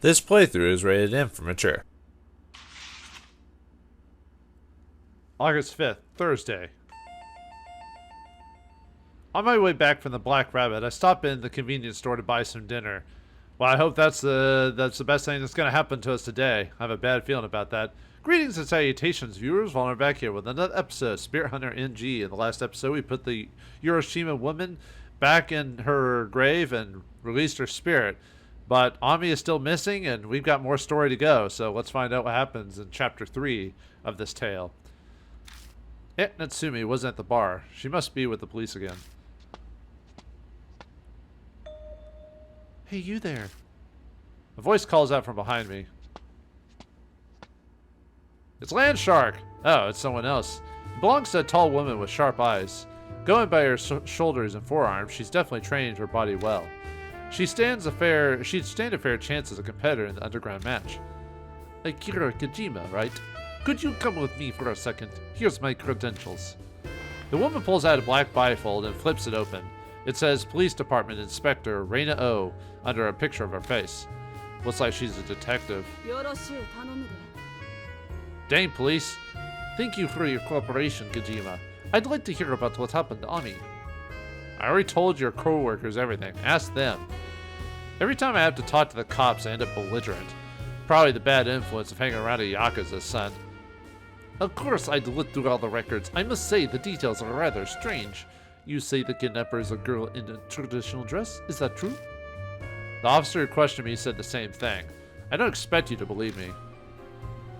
This playthrough is rated M for mature. August 5th, Thursday. On my way back from the Black Rabbit, I stopped in the convenience store to buy some dinner. Well, I hope that's the best thing that's going to happen to us today. I have a bad feeling about that. Greetings and salutations, viewers. Vauldemare back here with another episode of Spirit Hunter NG. In the last episode, we put the Hiroshima woman back in her grave and released her spirit. But Ami is still missing, and we've got more story to go. So let's find out what happens in Chapter 3 of this tale. Natsumi wasn't at the bar. She must be with the police again. Hey, you there. A voice calls out from behind me. It's Land Shark! Oh, it's someone else. It belongs to a tall woman with sharp eyes. Going by her shoulders and forearms, she's definitely trained her body well. She'd stand a fair chance as a competitor in the underground match. Akira Kojima, right? Could you come with me for a second? Here's my credentials. The woman pulls out a black bifold and flips it open. It says Police Department Inspector Reina O under a picture of her face. Looks like she's a detective. Dang, police. Thank you for your cooperation, Kojima. I'd like to hear about what happened to Ami. I already told your co-workers everything. Ask them. Every time I have to talk to the cops, I end up belligerent. Probably the bad influence of hanging around a Yakuza's son. Of course I'd look through all the records. I must say the details are rather strange. You say the kidnapper is a girl in a traditional dress? Is that true? The officer who questioned me said the same thing. I don't expect you to believe me.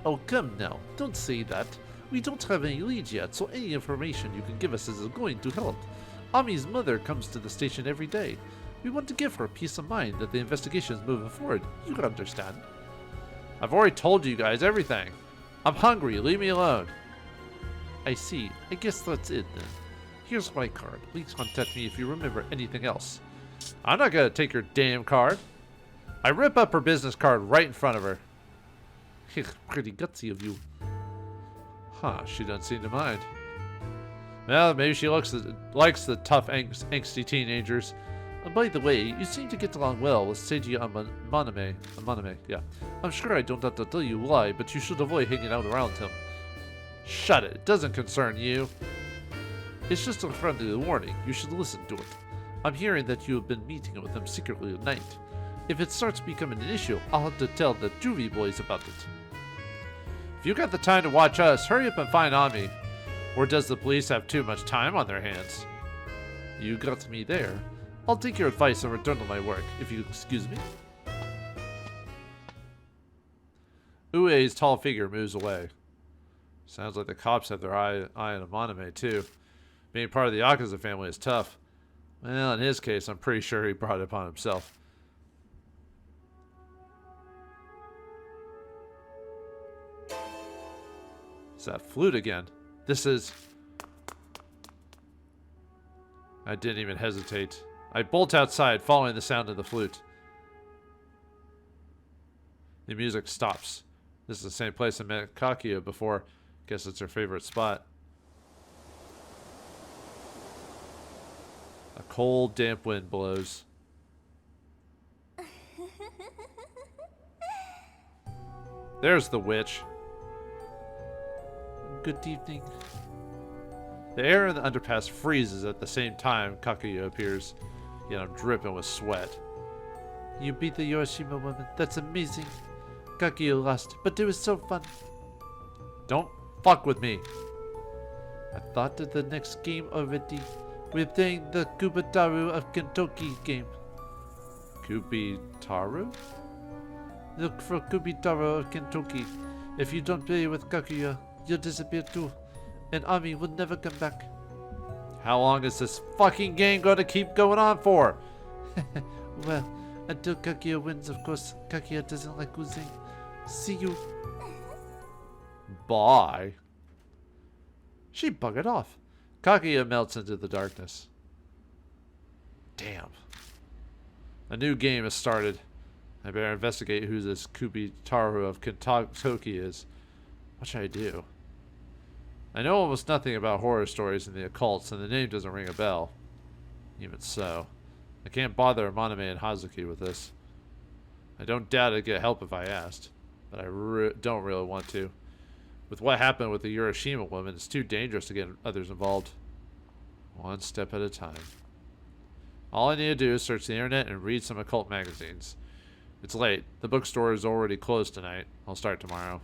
Oh, come now. Don't say that. We don't have any leads yet, so any information you can give us is going to help. Ami's mother comes to the station every day. We want to give her peace of mind that the investigation is moving forward. You understand. I've already told you guys everything. I'm hungry. Leave me alone. I see. I guess that's it then. Here's my card. Please contact me if you remember anything else. I'm not gonna take your damn card. I rip up her business card right in front of her. Pretty gutsy of you. Huh, she doesn't seem to mind. Well, maybe she likes the tough, angsty teenagers. By the way, you seem to get along well with Seiji Amaname. Yeah. I'm sure I don't have to tell you why, but you should avoid hanging out around him. Shut it. It doesn't concern you. It's just a friendly warning. You should listen to it. I'm hearing that you have been meeting with him secretly at night. If it starts becoming an issue, I'll have to tell the juvie boys about it. If you got the time to watch us, hurry up and find Ami. Or does the police have too much time on their hands? You got me there. I'll take your advice and return to my work, if you excuse me. Ue's tall figure moves away. Sounds like the cops have their eye on Amaname, too. Being part of the Yakuza family is tough. Well, in his case, I'm pretty sure he brought it upon himself. It's that flute again. This is... I didn't even hesitate. I bolt outside, following the sound of the flute. The music stops. This is the same place I met Kakia before. Guess it's her favorite spot. A cold, damp wind blows. There's the witch. Good evening. The air in the underpass freezes at the same time Kakuya appears, yet I'm dripping with sweat. You beat the Hiroshima woman. That's amazing. Kakuya lost, but it was so fun. Don't fuck with me. I thought of the next game already. We're playing the Kubitarou of Kintoki game. Kubitarou? Look for Kubitarou of Kintoki. If you don't play with Kakuya, you'll disappear too. And Ami will never come back. How long is this fucking game going to keep going on for? Well, until Kakuya wins, of course. Kakuya doesn't like losing. See you. Bye. She buggered off. Kakuya melts into the darkness. Damn. A new game has started. I better investigate who this Kubitarou of Kintoki is. What should I do? I know almost nothing about horror stories and the occult, and the name doesn't ring a bell. Even so, I can't bother Amaname and Hazuki with this. I don't doubt I'd get help if I asked, but I don't really want to. With what happened with the Hiroshima woman, it's too dangerous to get others involved. One step at a time. All I need to do is search the internet and read some occult magazines. It's late. The bookstore is already closed tonight. I'll start tomorrow.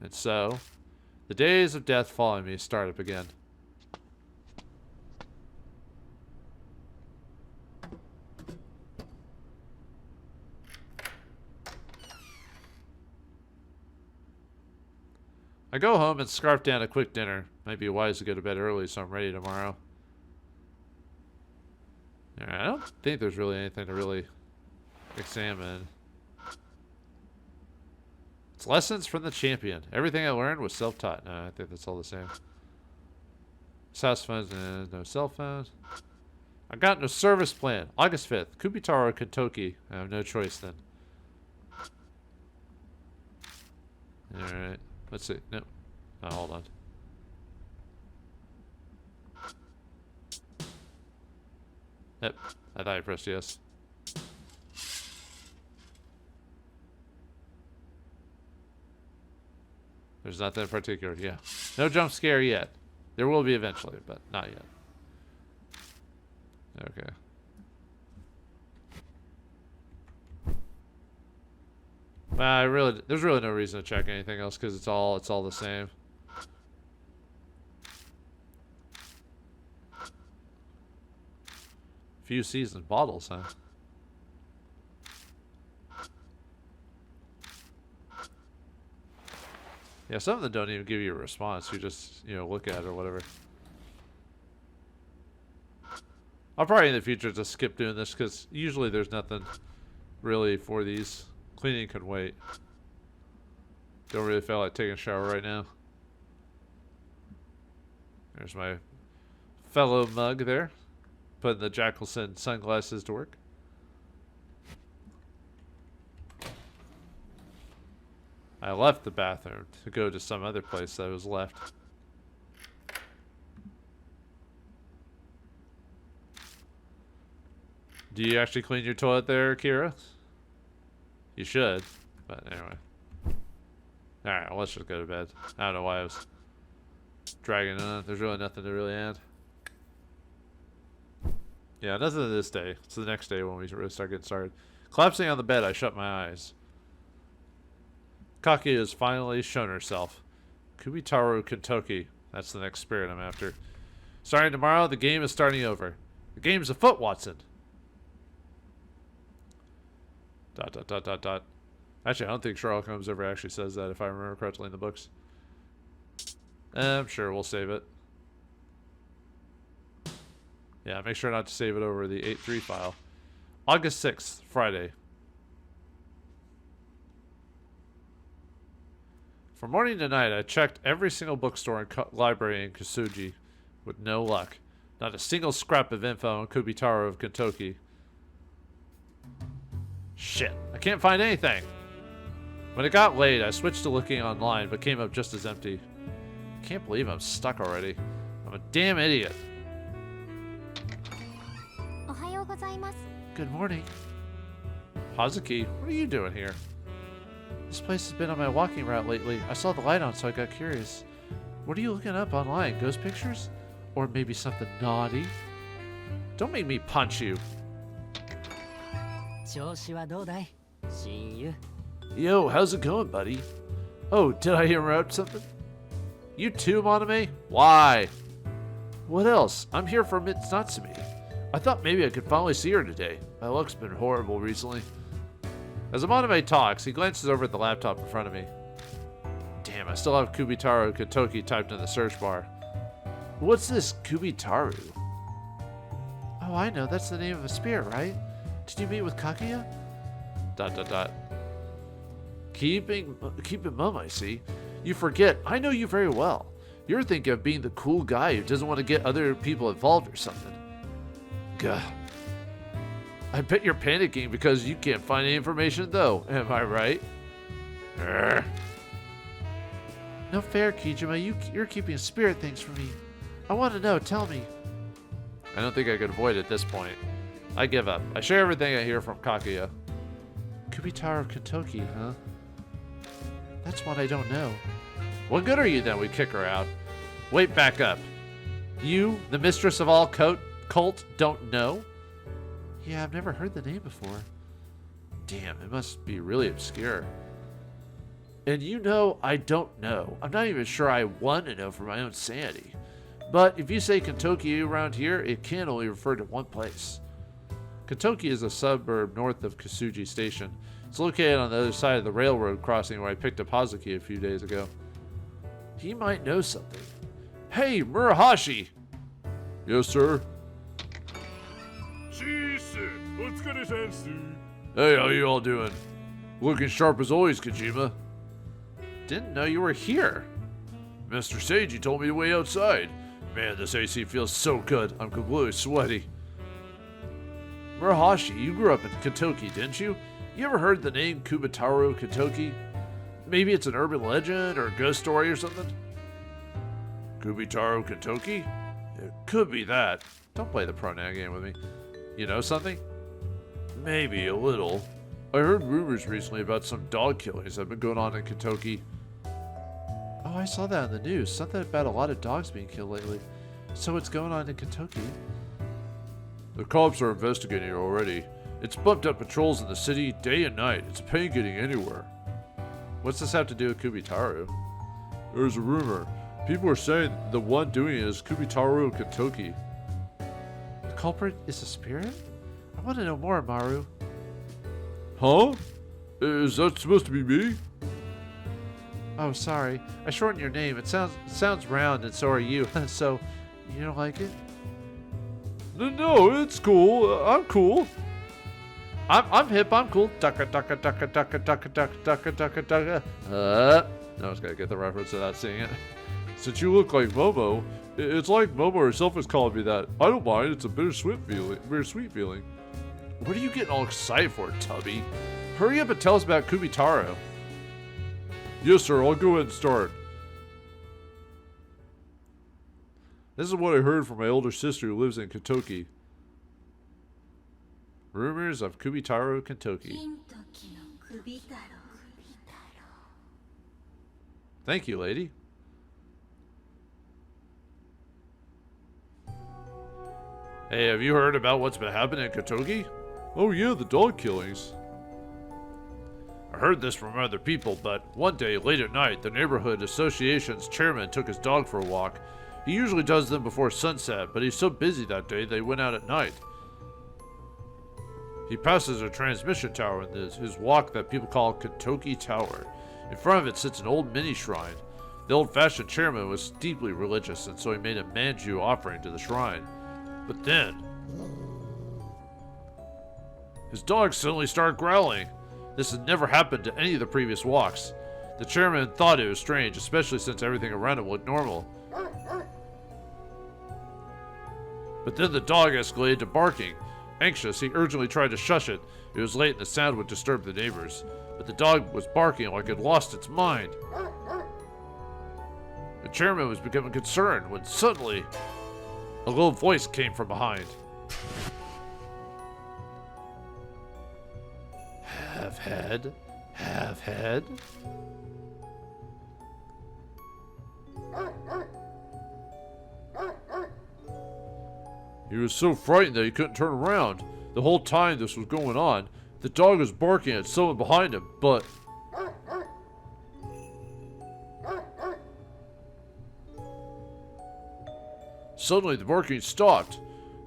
And so, the days of death following me start up again. I go home and scarf down a quick dinner. Might be wise to go to bed early so I'm ready tomorrow. Alright, I don't think there's really anything to really examine. It's lessons from the champion. Everything I learned was self-taught. No, I think that's all the same. House phones and no cell phone. I got no service plan. August 5th. Kubitarou, Kintoki. I have no choice then. Alright. Let's see. No. Oh, hold on. Yep. I thought I pressed yes. There's nothing in particular. Yeah. No jump scare yet. There will be eventually, but not yet. Okay. There's really no reason to check anything else because it's all the same. Few seasoned bottles, huh? Yeah, some of them don't even give you a response. You just, look at it or whatever. I'll probably in the future just skip doing this because usually there's nothing really for these. Cleaning can wait. Don't really feel like taking a shower right now. There's my fellow mug there. Putting the Jackelson sunglasses to work. I left the bathroom to go to some other place that was left. Do you actually clean your toilet there, Kira? You should, but anyway. Alright, well, let's just go to bed. I don't know why I was dragging on. There's really nothing to really add. Yeah, nothing to this day. It's the next day when we really start getting started. Collapsing on the bed, I shut my eyes. Kaki has finally shown herself. Kubitarou, Kintoki. That's the next spirit I'm after. Starting tomorrow, the game is starting over. The game's afoot, Watson. ... Actually, I don't think Sherlock Holmes ever actually says that, if I remember correctly in the books. I'm sure we'll save it. Yeah, make sure not to save it over the 8.3 file. August 6th, Friday. From morning to night, I checked every single bookstore and library in Kasuji, with no luck. Not a single scrap of info on Kubitarou of Kintoki. Shit, I can't find anything. When it got late, I switched to looking online, but came up just as empty. I can't believe I'm stuck already. I'm a damn idiot. Good morning. Hazuki, what are you doing here? This place has been on my walking route lately. I saw the light on, so I got curious. What are you looking up online? Ghost pictures? Or maybe something naughty? Don't make me punch you. Yo, how's it going, buddy? Oh, did I interrupt something? You too, Monome? Why? What else? I'm here for Mitsunatsumi. I thought maybe I could finally see her today. My luck's been horrible recently. As Monome talks, he glances over at the laptop in front of me. Damn, I still have Kubitarou Kintoki typed in the search bar. What's this Kubitarou? Oh, I know. That's the name of a spirit, right? Did you meet with Kaguya? ... Keep it mum, I see. You forget, I know you very well. You're thinking of being the cool guy who doesn't want to get other people involved or something. Gah. I bet you're panicking because you can't find any information though, am I right? Urgh. No fair, Kijima. You're keeping spirit things from me. I want to know, tell me. I don't think I could avoid it at this point. I give up. I share everything I hear from Kaguya. Kubitarou Kintoki, huh? That's one I don't know. What good are you then? We kick her out. Wait, back up. You, the mistress of all cult, don't know? Yeah, I've never heard the name before. Damn, it must be really obscure. And you know, I don't know. I'm not even sure I want to know for my own sanity. But if you say Kintoki around here, it can only refer to one place. Kintoki is a suburb north of Kasuji Station. It's located on the other side of the railroad crossing where I picked up Hazuki a few days ago. He might know something. Hey, Murahashi! Yes, sir? Hey, how you all doing? Looking sharp as always, Kojima. Didn't know you were here. Mr. Seiji told me to wait outside. Man, this AC feels so good. I'm completely sweaty. Murahashi, you grew up in Kintoki, didn't you? You ever heard the name Kubitarou Kintoki? Maybe it's an urban legend or a ghost story or something? Kubitarou Kintoki? It could be that. Don't play the pronoun game with me. You know something? Maybe a little. I heard rumors recently about some dog killings that have been going on in Kintoki. Oh, I saw that in the news. Something about a lot of dogs being killed lately. So what's going on in Kintoki? The cops are investigating it already. It's bumped up patrols in the city day and night. It's a pain getting anywhere. What's this have to do with Kubitarou? There's a rumor. People are saying the one doing it is Kubitarou Kintoki. The culprit is a spirit? I want to know more, Maru. Huh? Is that supposed to be me? Oh, sorry. I shortened your name. It sounds round, and so are you. So, you don't like it? No, it's cool. I'm cool. I'm hip. I'm cool. Ducka ducka ducka ducka ducka ducka ducka ducka ducka. No, I was gonna get the reference without seeing it. Since you look like Momo, it's like Momo herself is calling me that. I don't mind. It's a bittersweet feeling. What are you getting all excited for, Tubby? Hurry up and tell us about Kubitarou. Yes, sir. I'll go ahead and start. This is what I heard from my older sister who lives in Kintoki. Rumors of Kubitarou Kintoki. Thank you, lady. Hey, have you heard about what's been happening in Kintoki? Oh yeah, the dog killings. I heard this from other people, but one day, late at night, the neighborhood association's chairman took his dog for a walk. He usually does them before sunset, but he's so busy that day they went out at night. He passes a transmission tower in his walk that people call Kintoki Tower. In front of it sits an old mini-shrine. The old-fashioned chairman was deeply religious, and so he made a manju offering to the shrine. But then, his dog suddenly started growling. This had never happened to any of the previous walks. The chairman thought it was strange, especially since everything around him looked normal. But then the dog escalated to barking. Anxious, he urgently tried to shush it. It was late and the sound would disturb the neighbors. But the dog was barking like it had lost its mind. The chairman was becoming concerned when suddenly a little voice came from behind. Have head. He was so frightened that he couldn't turn around. The whole time this was going on, the dog was barking at someone behind him, but suddenly the barking stopped.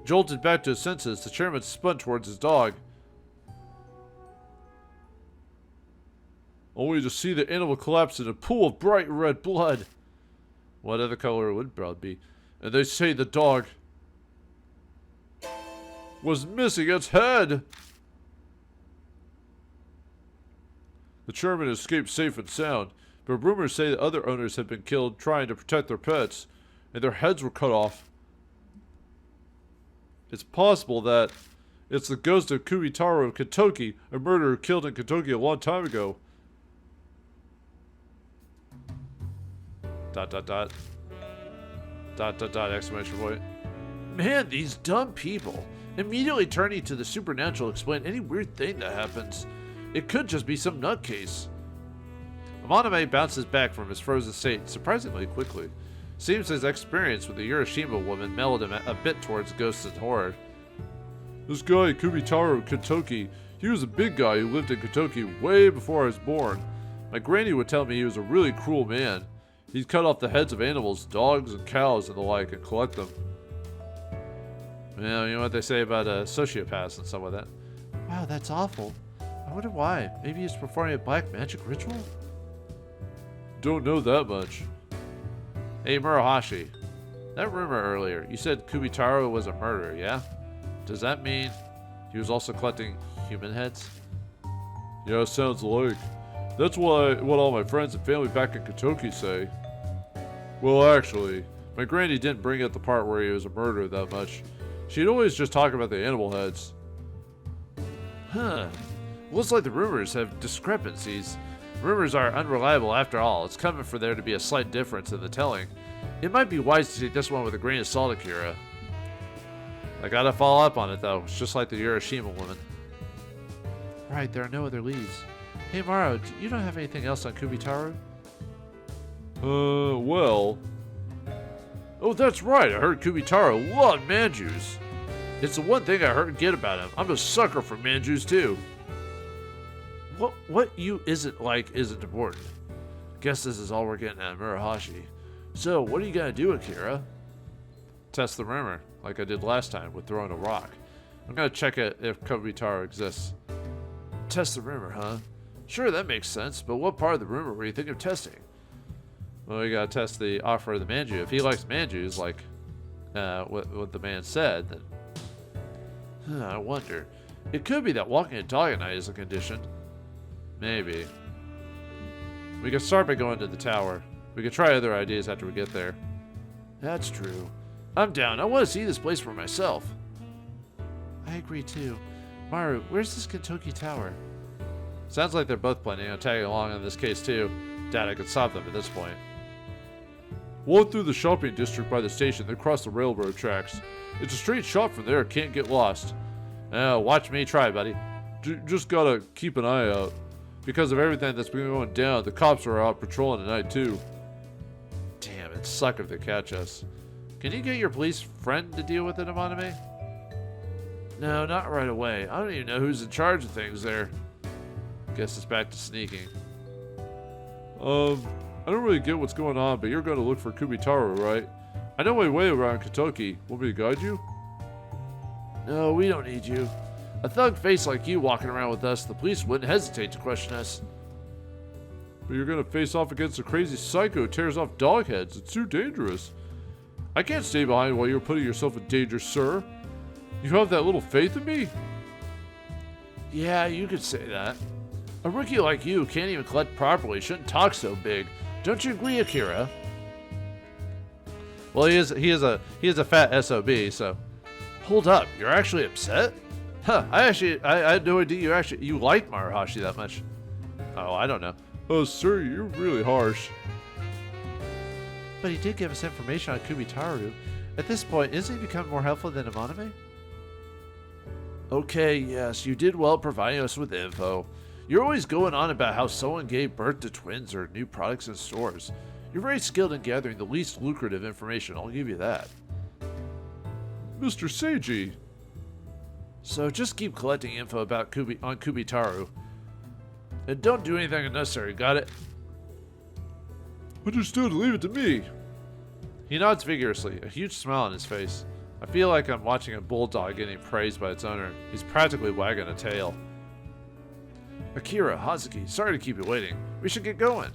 Jolted back to his senses, the chairman spun towards his dog, only to see the animal collapse in a pool of bright red blood. What other color would blood be? And they say the dog was missing its head. The chairman escaped safe and sound, but rumors say that other owners have been killed trying to protect their pets, and their heads were cut off. It's possible that it's the ghost of Kubitarou of Kintoki, a murderer killed in Kintoki a long time ago. ... exclamation point. Man, these dumb people. Immediately turning to the supernatural, explain any weird thing that happens. It could just be some nutcase. Amaname bounces back from his frozen state surprisingly quickly. Seems his experience with the Urashima woman mellowed him a bit towards ghosts and horror. This guy, Kubitarou Kintoki, he was a big guy who lived in Kintoki way before I was born. My granny would tell me he was a really cruel man. He'd cut off the heads of animals, dogs and cows and the like, and collect them. Well, you know what they say about sociopaths and stuff like that. Wow, that's awful. I wonder why. Maybe he's performing a black magic ritual? Don't know that much. Hey, Murahashi. That rumor earlier, you said Kubitarou was a murderer, yeah? Does that mean he was also collecting human heads? Yeah, sounds like. That's what all my friends and family back in Kintoki say. Well, actually, my granny didn't bring up the part where he was a murderer that much. She'd always just talk about the animal heads. Huh. Looks like the rumors have discrepancies. Rumors are unreliable after all. It's coming for there to be a slight difference in the telling. It might be wise to take this one with a grain of salt, Akira. I gotta follow up on it though. It's just like the Urashima woman. Right, there are no other leads. Hey Maro, you don't have anything else on Kubitarou? Well... Oh, that's right. I heard Kubitarou loved manjus. It's the one thing I heard get about him. I'm a sucker for manjus too. What you isn't like isn't important. Guess this is all we're getting at Murahashi. So, what are you gonna do, Akira? Test the rumor, like I did last time with throwing a rock. I'm gonna check it if Kubitarou exists. Test the rumor, huh? Sure, that makes sense, but what part of the rumor were you thinking of testing? Well, you gotta test the offer of the manju. If he likes manjus, like what the man said, then... I wonder. It could be that walking a dog at night is a condition. Maybe. We can start by going to the tower. We can try other ideas after we get there. That's true. I'm down. I want to see this place for myself. I agree too. Maru, where's this Kintoki tower? Sounds like they're both planning on tagging along in this case too. Doubt I could stop them at this point. Walk through the shopping district by the station, then cross the railroad tracks. It's a straight shot from there, can't get lost. Watch me try, buddy. Just gotta keep an eye out. Because of everything that's been going down, the cops are out patrolling at night too. Damn, it'd suck if they catch us. Can you get your police friend to deal with it, Amaname? No, not right away. I don't even know who's in charge of things there. Guess it's back to sneaking. I don't really get what's going on, but you're going to look for Kubitarou, right? I know my way around Kintoki. Want me to guide you? No, we don't need you. A thug face like you walking around with us, the police wouldn't hesitate to question us. But you're going to face off against a crazy psycho who tears off dog heads. It's too dangerous. I can't stay behind while you're putting yourself in danger, sir. You have that little faith in me? Yeah, you could say that. A rookie like you can't even collect properly, shouldn't talk so big. Don't you agree, Akira? Well, he is a fat SOB, so. Hold up, you're actually upset? Huh, I had no idea you liked Murahashi that much. Oh, I don't know. Oh, sir, you're really harsh. But he did give us information on Kubitarou. At this point, isn't he becoming more helpful than Amaname? Okay, yes, you did well providing us with info. You're always going on about how someone gave birth to twins or new products in stores. You're very skilled in gathering the least lucrative information, I'll give you that. Mr. Seiji. So just keep collecting info about Kubitarou. And don't do anything unnecessary, got it? Understood, leave it to me. He nods vigorously, a huge smile on his face. I feel like I'm watching a bulldog getting praised by its owner. He's practically wagging a tail. Akira, Hazuki, sorry to keep you waiting. We should get going.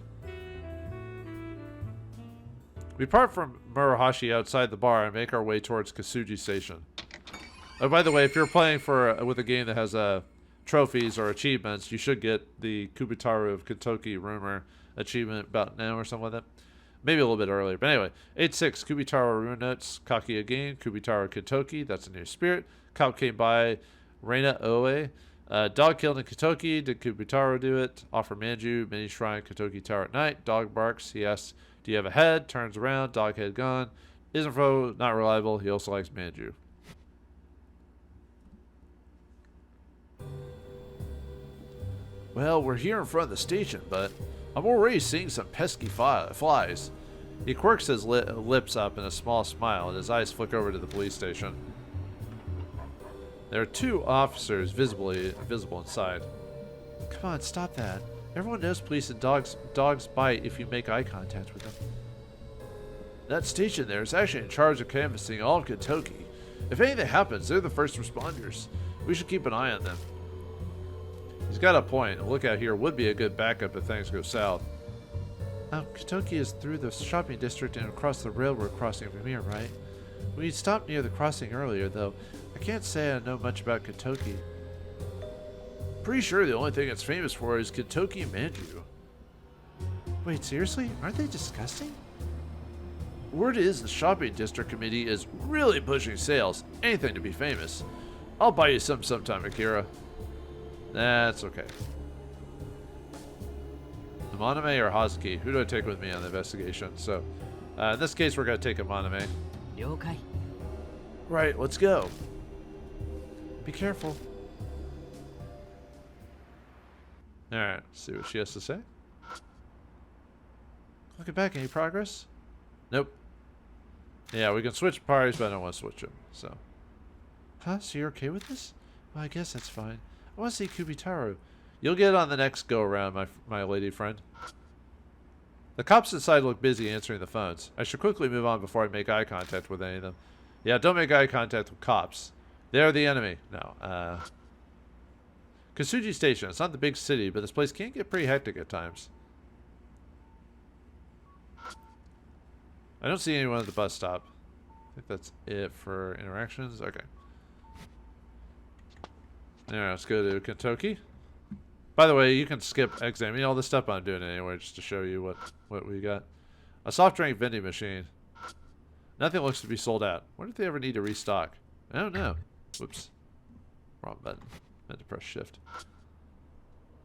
We part from Murahashi outside the bar and make our way towards Kasuji Station. Oh, by the way, if you're playing with a game that has trophies or achievements, you should get the Kubitarou of Kintoki rumor achievement about now or something like that. Maybe a little bit earlier. But anyway, 8-6, Kubitarou rune notes, Kaki again, Kubitarou Kintoki, that's a new spirit. Cop came by, Reina Oe. Dog killed in Kintoki, did Kubitarou do it? Offer Manju, mini shrine, Kintoki Tower at night. Dog barks, he asks, do you have a head? Turns around, dog head gone. His info, not reliable, he also likes Manju. Well, we're here in front of the station, but I'm already seeing some pesky flies. He quirks his lips up in a small smile, and his eyes flick over to the police station. There are 2 officers visible inside. Come on, stop that. Everyone knows police and dogs bite if you make eye contact with them. That station there is actually in charge of canvassing all of Kintoki. If anything happens, they're the first responders. We should keep an eye on them. He's got a point. A lookout here would be a good backup if things go south. Kintoki is through the shopping district and across the railroad crossing from here, right? We stopped near the crossing earlier, though. I can't say I know much about Kintoki. Pretty sure the only thing it's famous for is Kintoki manju. Wait, seriously? Aren't they disgusting? Word is the shopping district committee is really pushing sales. Anything to be famous. I'll buy you some sometime, Akira. That's okay. Amaname or Hazuki? Who do I take with me on the investigation? So, in this case, we're going to take Amaname. Yokai. Right, let's go. Be careful. Alright, see what she has to say. Looking back, any progress? Nope. Yeah, we can switch parties, but I don't want to switch them, so. Huh? So you're okay with this? Well, I guess that's fine. I want to see Kubitarou. You'll get it on the next go-around, my lady friend. The cops inside look busy answering the phones. I should quickly move on before I make eye contact with any of them. Yeah, don't make eye contact with cops. They're the enemy. No, Kasuji Station. It's not the big city, but this place can get pretty hectic at times. I don't see anyone at the bus stop. I think that's it for interactions. Okay. Alright, let's go to Kintoki. By the way, you can skip examining all this stuff I'm doing anyway, just to show you what we got. A soft drink vending machine. Nothing looks to be sold out. Wonder if they ever need to restock. I don't know. Whoops. Wrong button. Meant to press shift.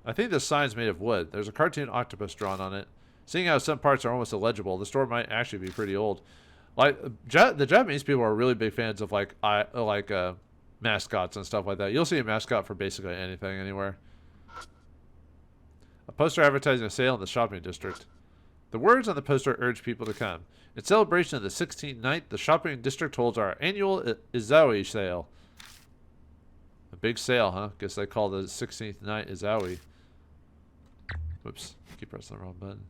I think this sign's made of wood. There's a cartoon octopus drawn on it. Seeing how some parts are almost illegible, the store might actually be pretty old. Like the Japanese people are really big fans of mascots and stuff like that. You'll see a mascot for basically anything anywhere. A poster advertising a sale in the shopping district. The words on the poster urge people to come. In celebration of the 16th night, the shopping district holds our annual Izawi sale. A big sale, huh? Guess they call the 16th night Izawi. Whoops. Keep pressing the wrong button.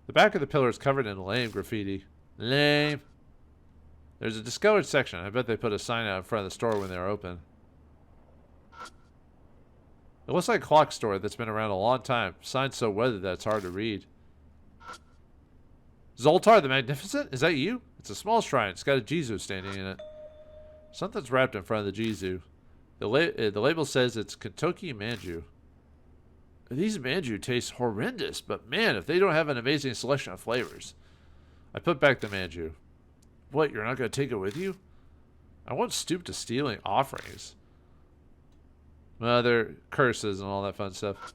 The back of the pillar is covered in lame graffiti. Lame. There's a discolored section. I bet they put a sign out in front of the store when they were open. It looks like a clock store that's been around a long time. Sign's so weathered that it's hard to read. Zoltar the Magnificent? Is that you? It's a small shrine. It's got a Jizu standing in it. Something's wrapped in front of the Jizu. The label says it's Kintoki manju. These manju taste horrendous, but man, if they don't have an amazing selection of flavors. I put back the manju. What, you're not going to take it with you? I won't stoop to stealing offerings. Well, they're curses and all that fun stuff.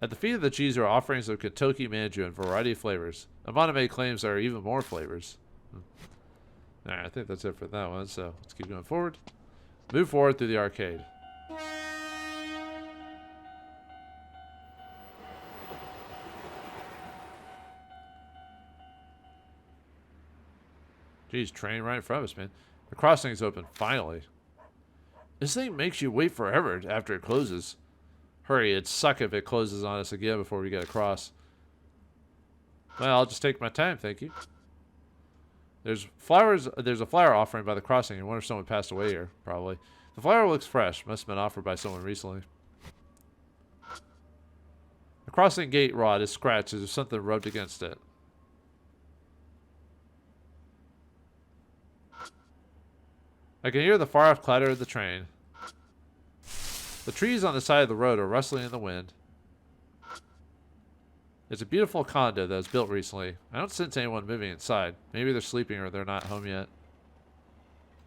At the feet of the cheese are offerings of Kintoki manju in a variety of flavors. Amaname claims there are even more flavors. Alright, I think that's it for that one, so let's keep going forward. Move forward through the arcade. Geez, train right in front of us, man. The crossing's open, finally. This thing makes you wait forever after it closes. Hurry, it'd suck if it closes on us again before we get across. Well, I'll just take my time, thank you. There's flowers. There's a flower offering by the crossing. I wonder if someone passed away here, probably. The flower looks fresh. Must have been offered by someone recently. The crossing gate rod is scratched as if something rubbed against it. I can hear the far-off clatter of the train. The trees on the side of the road are rustling in the wind. It's a beautiful condo that was built recently. I don't sense anyone moving inside. Maybe they're sleeping or they're not home yet.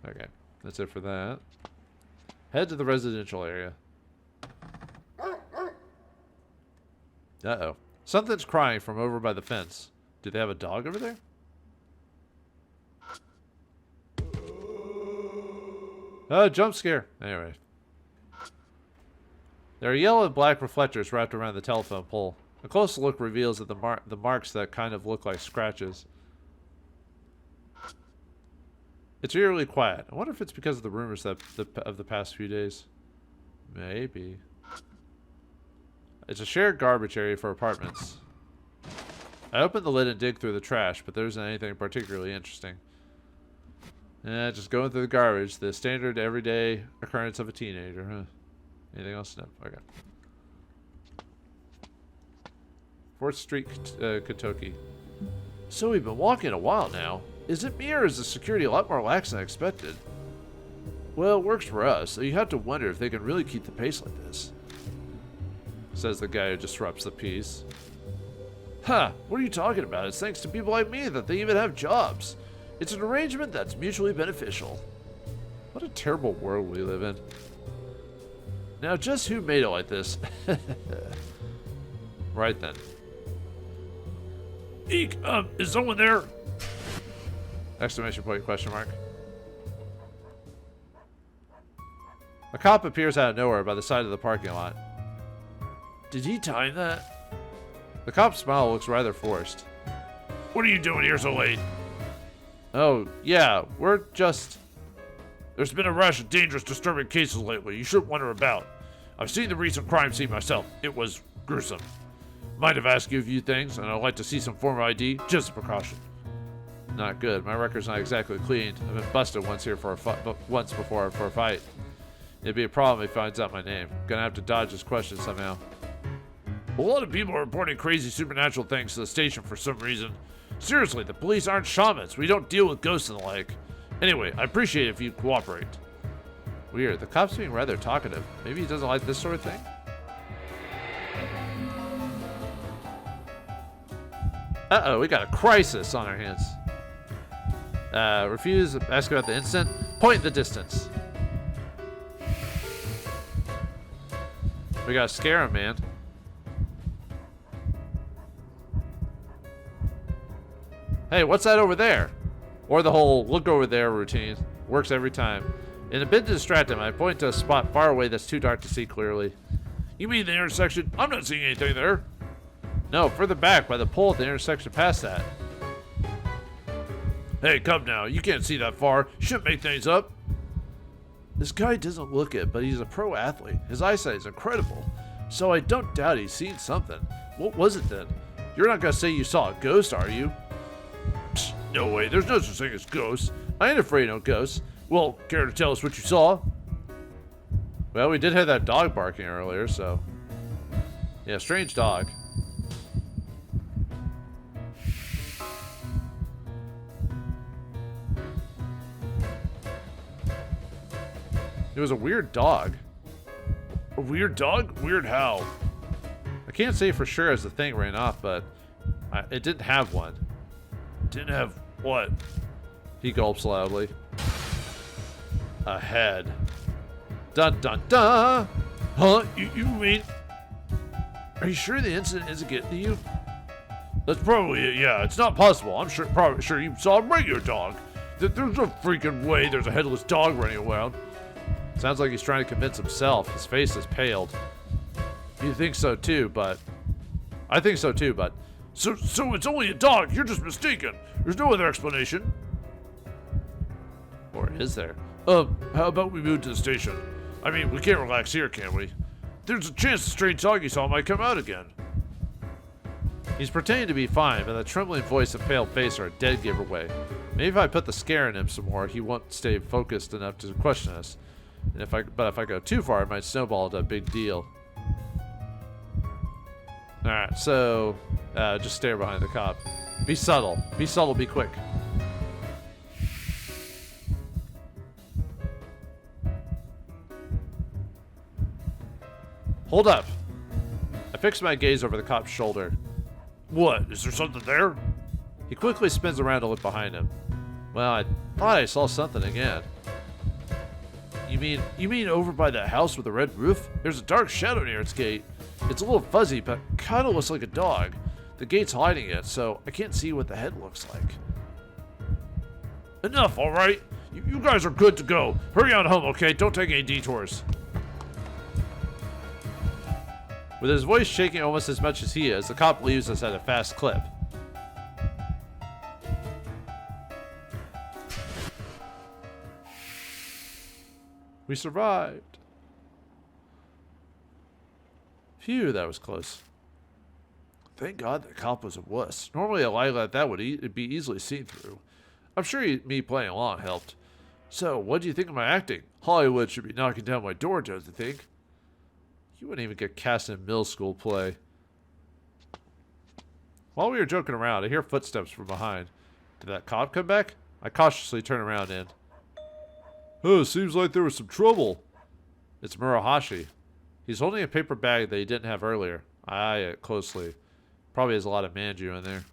Okay, that's it for that. Head to the residential area. Uh-oh. Something's crying from over by the fence. Do they have a dog over there? Oh, jump scare. Anyway. There are yellow and black reflectors wrapped around the telephone pole. A close look reveals that the marks that kind of look like scratches. It's eerily quiet. I wonder if it's because of the rumors that of the past few days. Maybe. It's a shared garbage area for apartments. I open the lid and dig through the trash, but there isn't anything particularly interesting. Just going through the garbage, the standard everyday occurrence of a teenager, huh? Anything else? No. Okay. 4th Street, Kintoki. So we've been walking a while now. Is it me or is the security a lot more lax than I expected? Well, it works for us, so you have to wonder if they can really keep the pace like this. Says the guy who disrupts the peace. Ha! What are you talking about? It's thanks to people like me that they even have jobs. It's an arrangement that's mutually beneficial. What a terrible world we live in. Now, just who made it like this? Right then. Eek, is someone there? Exclamation point, question mark. A cop appears out of nowhere by the side of the parking lot. Did he time that? The cop's smile looks rather forced. What are you doing here so late? Oh, yeah, we're just... There's been a rash of dangerous, disturbing cases lately you shouldn't wonder about. I've seen the recent crime scene myself. It was gruesome. Might have asked you a few things, and I'd like to see some form of ID, just a precaution. Not good. My record's not exactly clean. I've been busted once before for a fight. It'd be a problem if he finds out my name. Gonna have to dodge his question somehow. A lot of people are reporting crazy supernatural things to the station for some reason. Seriously, the police aren't shamans. We don't deal with ghosts and the like. Anyway, I appreciate it if you cooperate. Weird. The cop's being rather talkative. Maybe he doesn't like this sort of thing? Uh-oh, we got a crisis on our hands. Refuse, ask about the incident. Point in the distance. We gotta scare him, man. Hey, what's that over there? Or the whole look over there routine. Works every time. In a bid to distract him, I point to a spot far away that's too dark to see clearly. You mean the intersection? I'm not seeing anything there. No, further back by the pole at the intersection past that. Hey, come now. You can't see that far. You shouldn't make things up. This guy doesn't look it, but he's a pro athlete. His eyesight is incredible. So I don't doubt he's seen something. What was it then? You're not gonna say you saw a ghost, are you? Psst, no way. There's no such thing as ghosts. I ain't afraid of no ghosts. Well, care to tell us what you saw? Well, we did have that dog barking earlier, so... Yeah, strange dog. It was a weird dog. A weird dog? Weird how? I can't say for sure as the thing ran off, but it didn't have one. Didn't have what? He gulps loudly. A head. Dun dun dun! Huh? You mean... Are you sure the incident isn't getting to you? That's probably it, yeah. It's not possible. I'm probably sure you saw a regular dog. There's no freaking way there's a headless dog running around. Sounds like he's trying to convince himself. His face has paled. You think so too, but... I think so too, but... So it's only a dog. You're just mistaken. There's no other explanation. Or is there? How about we move to the station? I mean, we can't relax here, can we? There's a chance the strange dog you saw might come out again. He's pretending to be fine, but that trembling voice and pale face are a dead giveaway. Maybe if I put the scare in him some more, he won't stay focused enough to question us. And if I go too far, it might snowball into a big deal. Alright, so just stare behind the cop. Be subtle. Be subtle, be quick. Hold up. I fix my gaze over the cop's shoulder. What? Is there something there? He quickly spins around to look behind him. Well, I thought I saw something again. You mean over by that house with the red roof? There's a dark shadow near its gate. It's a little fuzzy, but kind of looks like a dog. The gate's hiding it, so I can't see what the head looks like. Enough, alright? You guys are good to go. Hurry on home, okay? Don't take any detours. With his voice shaking almost as much as he is, the cop leaves us at a fast clip. We survived. Phew, that was close. Thank God the cop was a wuss. Normally a lie like that would be easily seen through. I'm sure me playing along helped. So, what do you think of my acting? Hollywood should be knocking down my door, don't you think? You wouldn't even get cast in a middle school play. While we were joking around, I hear footsteps from behind. Did that cop come back? I cautiously turn around and... Oh, seems like there was some trouble. It's Murahashi. He's holding a paper bag that he didn't have earlier. I eye it closely. Probably has a lot of manju in there.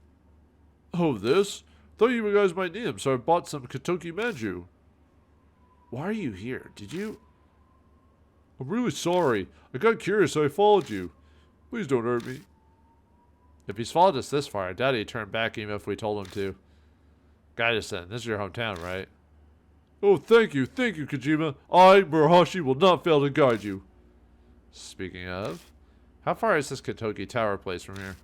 Oh, this? Thought you guys might need him, so I bought some Kintoki manju. Why are you here? Did you... I'm really sorry. I got curious, so I followed you. Please don't hurt me. If he's followed us this far, I doubt he'd turn back even if we told him to. Guide us then. This is your hometown, right? Oh, thank you, Kojima. I, Murahashi, will not fail to guide you. Speaking of, how far is this Kintoki Tower place from here?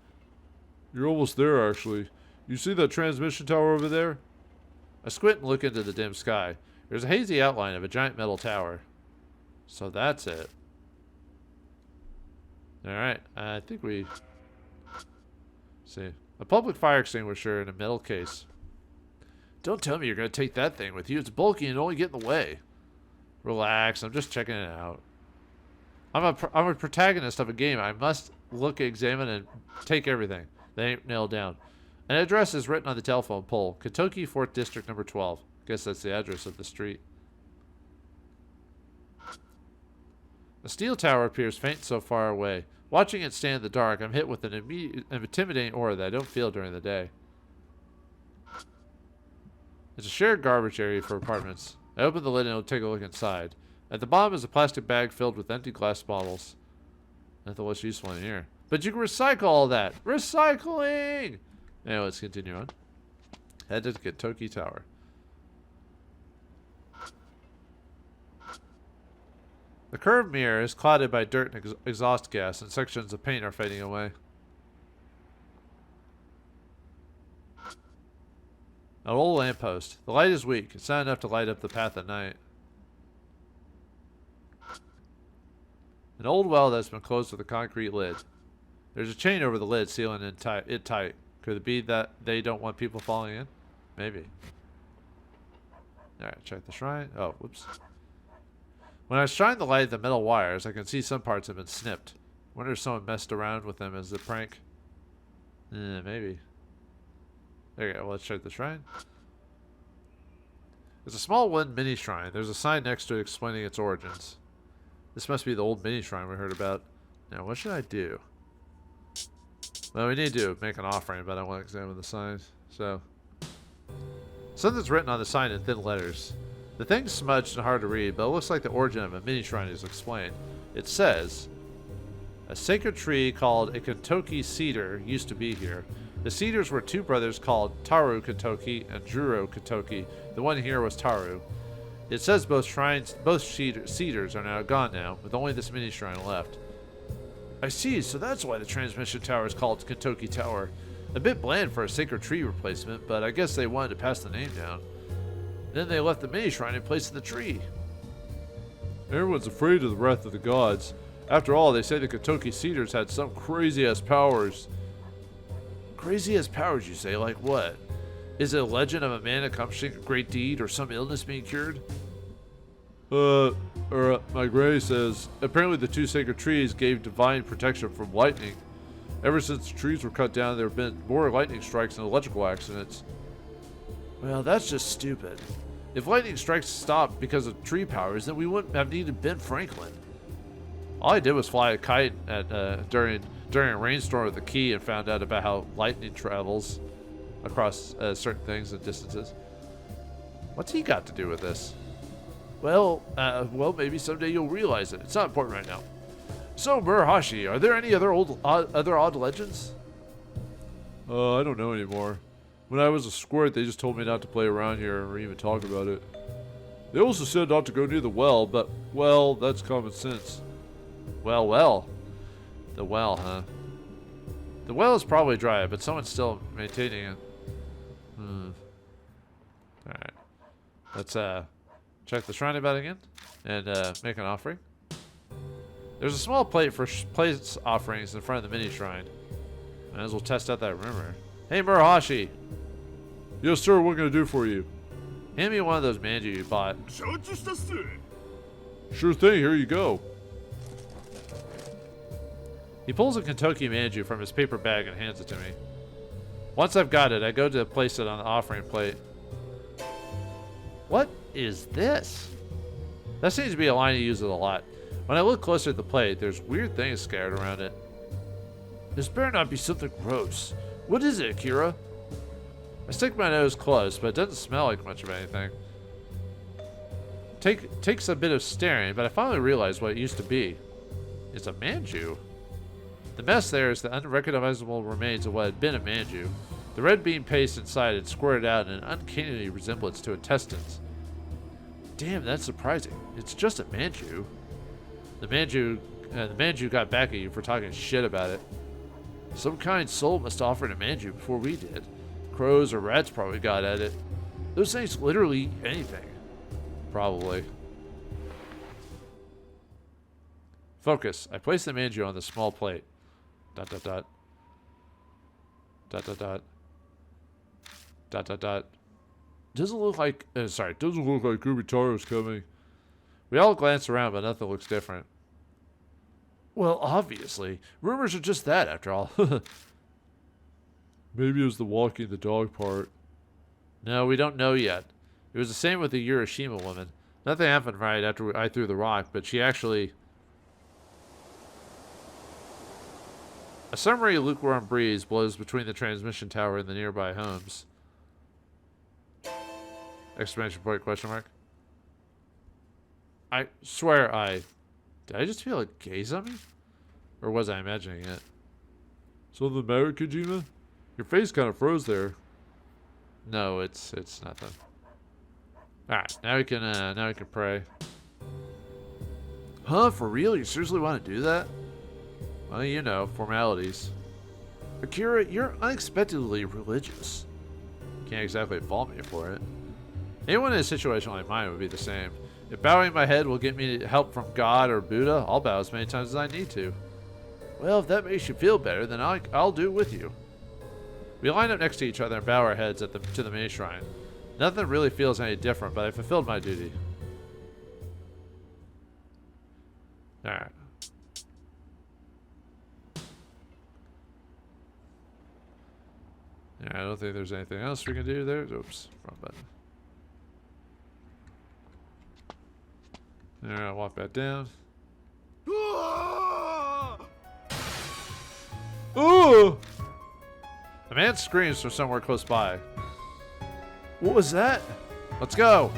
You're almost there, actually. You see that transmission tower over there? I squint and look into the dim sky. There's a hazy outline of a giant metal tower. So that's it. Alright, I think we... see. A public fire extinguisher in a metal case. Don't tell me you're going to take that thing with you. It's bulky and only get in the way. Relax, I'm just checking it out. I'm a protagonist of a game. I must look, examine, and take everything. They ain't nailed down. An address is written on the telephone pole. Kintoki 4th District, number 12. Guess that's the address of the street. A steel tower appears faint so far away. Watching it stand in the dark, I'm hit with an intimidating aura that I don't feel during the day. It's a shared garbage area for apartments. I open the lid and take a look inside. At the bottom is a plastic bag filled with empty glass bottles. Nothing less useful in here. But you can recycle all that. Recycling! Anyway, let's continue on. Head to the Kintoki Tower. The curved mirror is clouded by dirt and exhaust gas, and sections of paint are fading away. An old lamppost. The light is weak. It's not enough to light up the path at night. An old well that's been closed with a concrete lid. There's a chain over the lid sealing it tight. Could it be that they don't want people falling in? Maybe. Alright, check the shrine. Oh, whoops. When I shine the light at the metal wires, I can see some parts have been snipped. Wonder if someone messed around with them as a prank. Maybe. There you go. Well, let's check the shrine. It's a small wooden mini shrine. There's a sign next to it explaining its origins. This must be the old mini shrine we heard about. Now, what should I do? Well, we need to make an offering, but I want to examine the signs. So, something's written on the sign in thin letters. The thing's smudged and hard to read, but it looks like the origin of a mini shrine is explained. It says, a sacred tree called a Kintoki cedar used to be here. The cedars were two brothers called Taru Kintoki and Juro Kintoki. The one here was Taru. It says both cedars are now gone now, with only this mini shrine left. I see, so that's why the transmission tower is called Kintoki Tower. A bit bland for a sacred tree replacement, but I guess they wanted to pass the name down. Then they left the mini shrine in place of the tree. Everyone's afraid of the wrath of the gods. After all, they say the Kintoki cedars had some crazy-ass powers. Crazy-ass powers, you say? Like what? Is it a legend of a man accomplishing a great deed or some illness being cured? My granny says, apparently the two sacred trees gave divine protection from lightning. Ever since the trees were cut down, there have been more lightning strikes and electrical accidents. Well, that's just stupid. If lightning strikes stopped because of tree powers, then we wouldn't have needed Ben Franklin. All I did was fly a kite during a rainstorm with the key and found out about how lightning travels across certain things and distances. What's he got to do with this? Well, maybe someday you'll realize it. It's not important right now. So, Murahashi, are there any other odd legends? I don't know anymore. When I was a squirt, they just told me not to play around here or even talk about it. They also said not to go near the well, but, well, that's common sense. Well. The well, huh? The well is probably dry, but someone's still maintaining it. Alright. Let's, check the shrine about again, and, make an offering. There's a small plate for place offerings in front of the mini shrine. Might as well test out that rumor. Hey, Murahashi! Yes, sir, what can I do for you? Hand me one of those manju you bought. Sure thing, here you go. He pulls a Kintoki manju from his paper bag and hands it to me. Once I've got it, I go to place it on the offering plate. What is this? That seems to be a line he uses a lot. When I look closer at the plate, there's weird things scattered around it. This better not be something gross. What is it, Akira? I stick my nose close, but it doesn't smell like much of anything. Takes a bit of staring, but I finally realize what it used to be. It's a manju. The mess there is the unrecognizable remains of what had been a manju. The red bean paste inside had squirted out in an uncanny resemblance to intestines. Damn, that's surprising. It's just a manju. The manju got back at you for talking shit about it. Some kind soul must have offered a manju before we did. Crows or rats probably got at it. Those things literally eat anything. Probably. Focus. I place the manju on the small plate. ... Doesn't look like Kubitarou's coming. We all glance around, but nothing looks different. Well, obviously. Rumors are just that, after all. Maybe it was the walking the dog part. No, we don't know yet. It was the same with the Urashima woman. Nothing happened right after I threw the rock, but she actually... A summery, lukewarm breeze blows between the transmission tower and the nearby homes. Exclamation point, question mark. I swear Did I just feel a gaze on me? Or was I imagining it? Something the matter, Kojima? Your face kind of froze there. No, it's nothing. Alright, now we can pray. Huh, for real? You seriously want to do that? Well, you know, formalities. Akira, you're unexpectedly religious. Can't exactly fault me for it. Anyone in a situation like mine would be the same. If bowing my head will get me help from God or Buddha, I'll bow as many times as I need to. Well, if that makes you feel better, then I'll do it with you. We line up next to each other and bow our heads to the mini shrine. Nothing really feels any different, but I fulfilled my duty. Alright. Yeah, I don't think there's anything else we can do there. Oops, wrong button. Alright, I'll walk back down. Ooh! A man screams from somewhere close by. What was that? Let's go!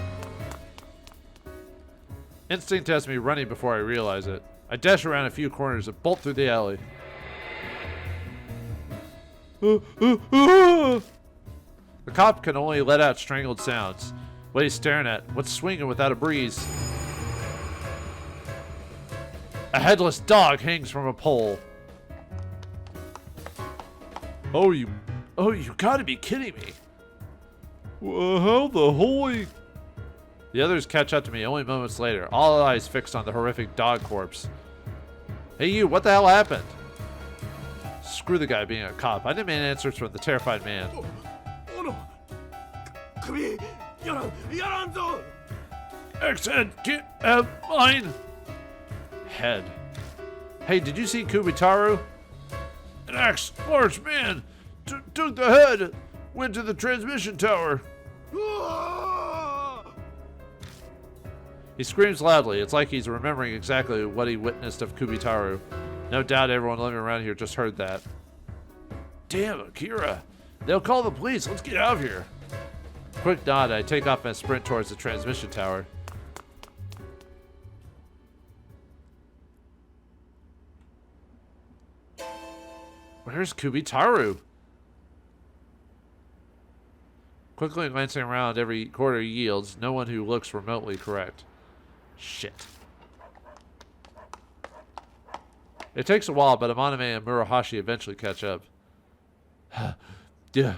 Instinct has me running before I realize it. I dash around a few corners and bolt through the alley. The cop can only let out strangled sounds. What he's staring at, what's swinging without a breeze? A headless dog hangs from a pole. Oh, you gotta be kidding me. How the holy... The others catch up to me only moments later, all eyes fixed on the horrific dog corpse. Hey you, what the hell happened? Screw the guy being a cop. I demand answers from the terrified man. X-head, get out mine! Head. Hey, did you see Kubitarou? An axe, large man, took the head, went to the transmission tower. He screams loudly. It's like he's remembering exactly what he witnessed of Kubitarou. No doubt everyone living around here just heard that. Damn, Akira. They'll call the police. Let's get out of here. Quick nod, I take off and sprint towards the transmission tower. Where's Kubitarou? Quickly glancing around, every corner yields no one who looks remotely correct. Shit. It takes a while, but Amaname and Murahashi eventually catch up. Yeah,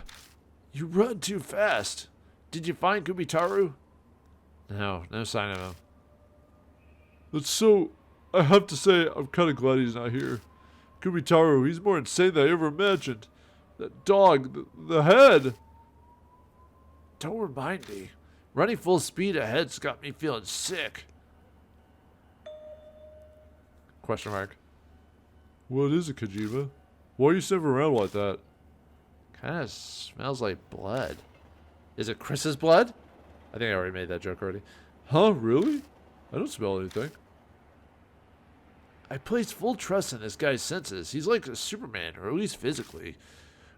you run too fast. Did you find Kubitarou? No sign of him. I have to say, I'm kind of glad he's not here. Kubitarou, he's more insane than I ever imagined. That dog, the head. Don't remind me. Running full speed ahead's got me feeling sick. Question mark. What is it, Kojima? Why are you sniffing around like that? Kinda smells like blood. Is it Chris's blood? I think I already made that joke already. Huh, really? I don't smell anything. I place full trust in this guy's senses. He's like a Superman, or at least physically.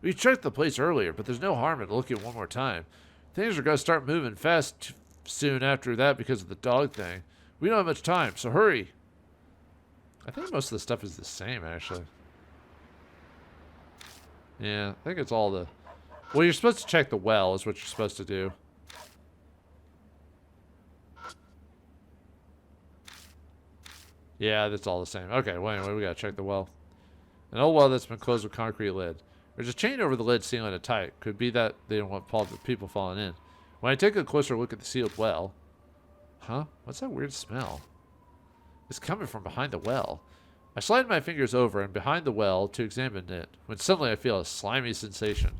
We checked the place earlier, but there's no harm in looking one more time. Things are going to start moving fast soon after that because of the dog thing. We don't have much time, so hurry. I think most of the stuff is the same, actually. Yeah, I think it's all the... Well, you're supposed to check the well, is what you're supposed to do. Yeah, that's all the same. Okay, well, anyway, we gotta check the well. An old well that's been closed with concrete lid. There's a chain over the lid sealing it tight. Could be that they don't want people falling in. When I take a closer look at the sealed well... Huh? What's that weird smell? It's coming from behind the well. I slide my fingers over and behind the well to examine it, when suddenly I feel a slimy sensation.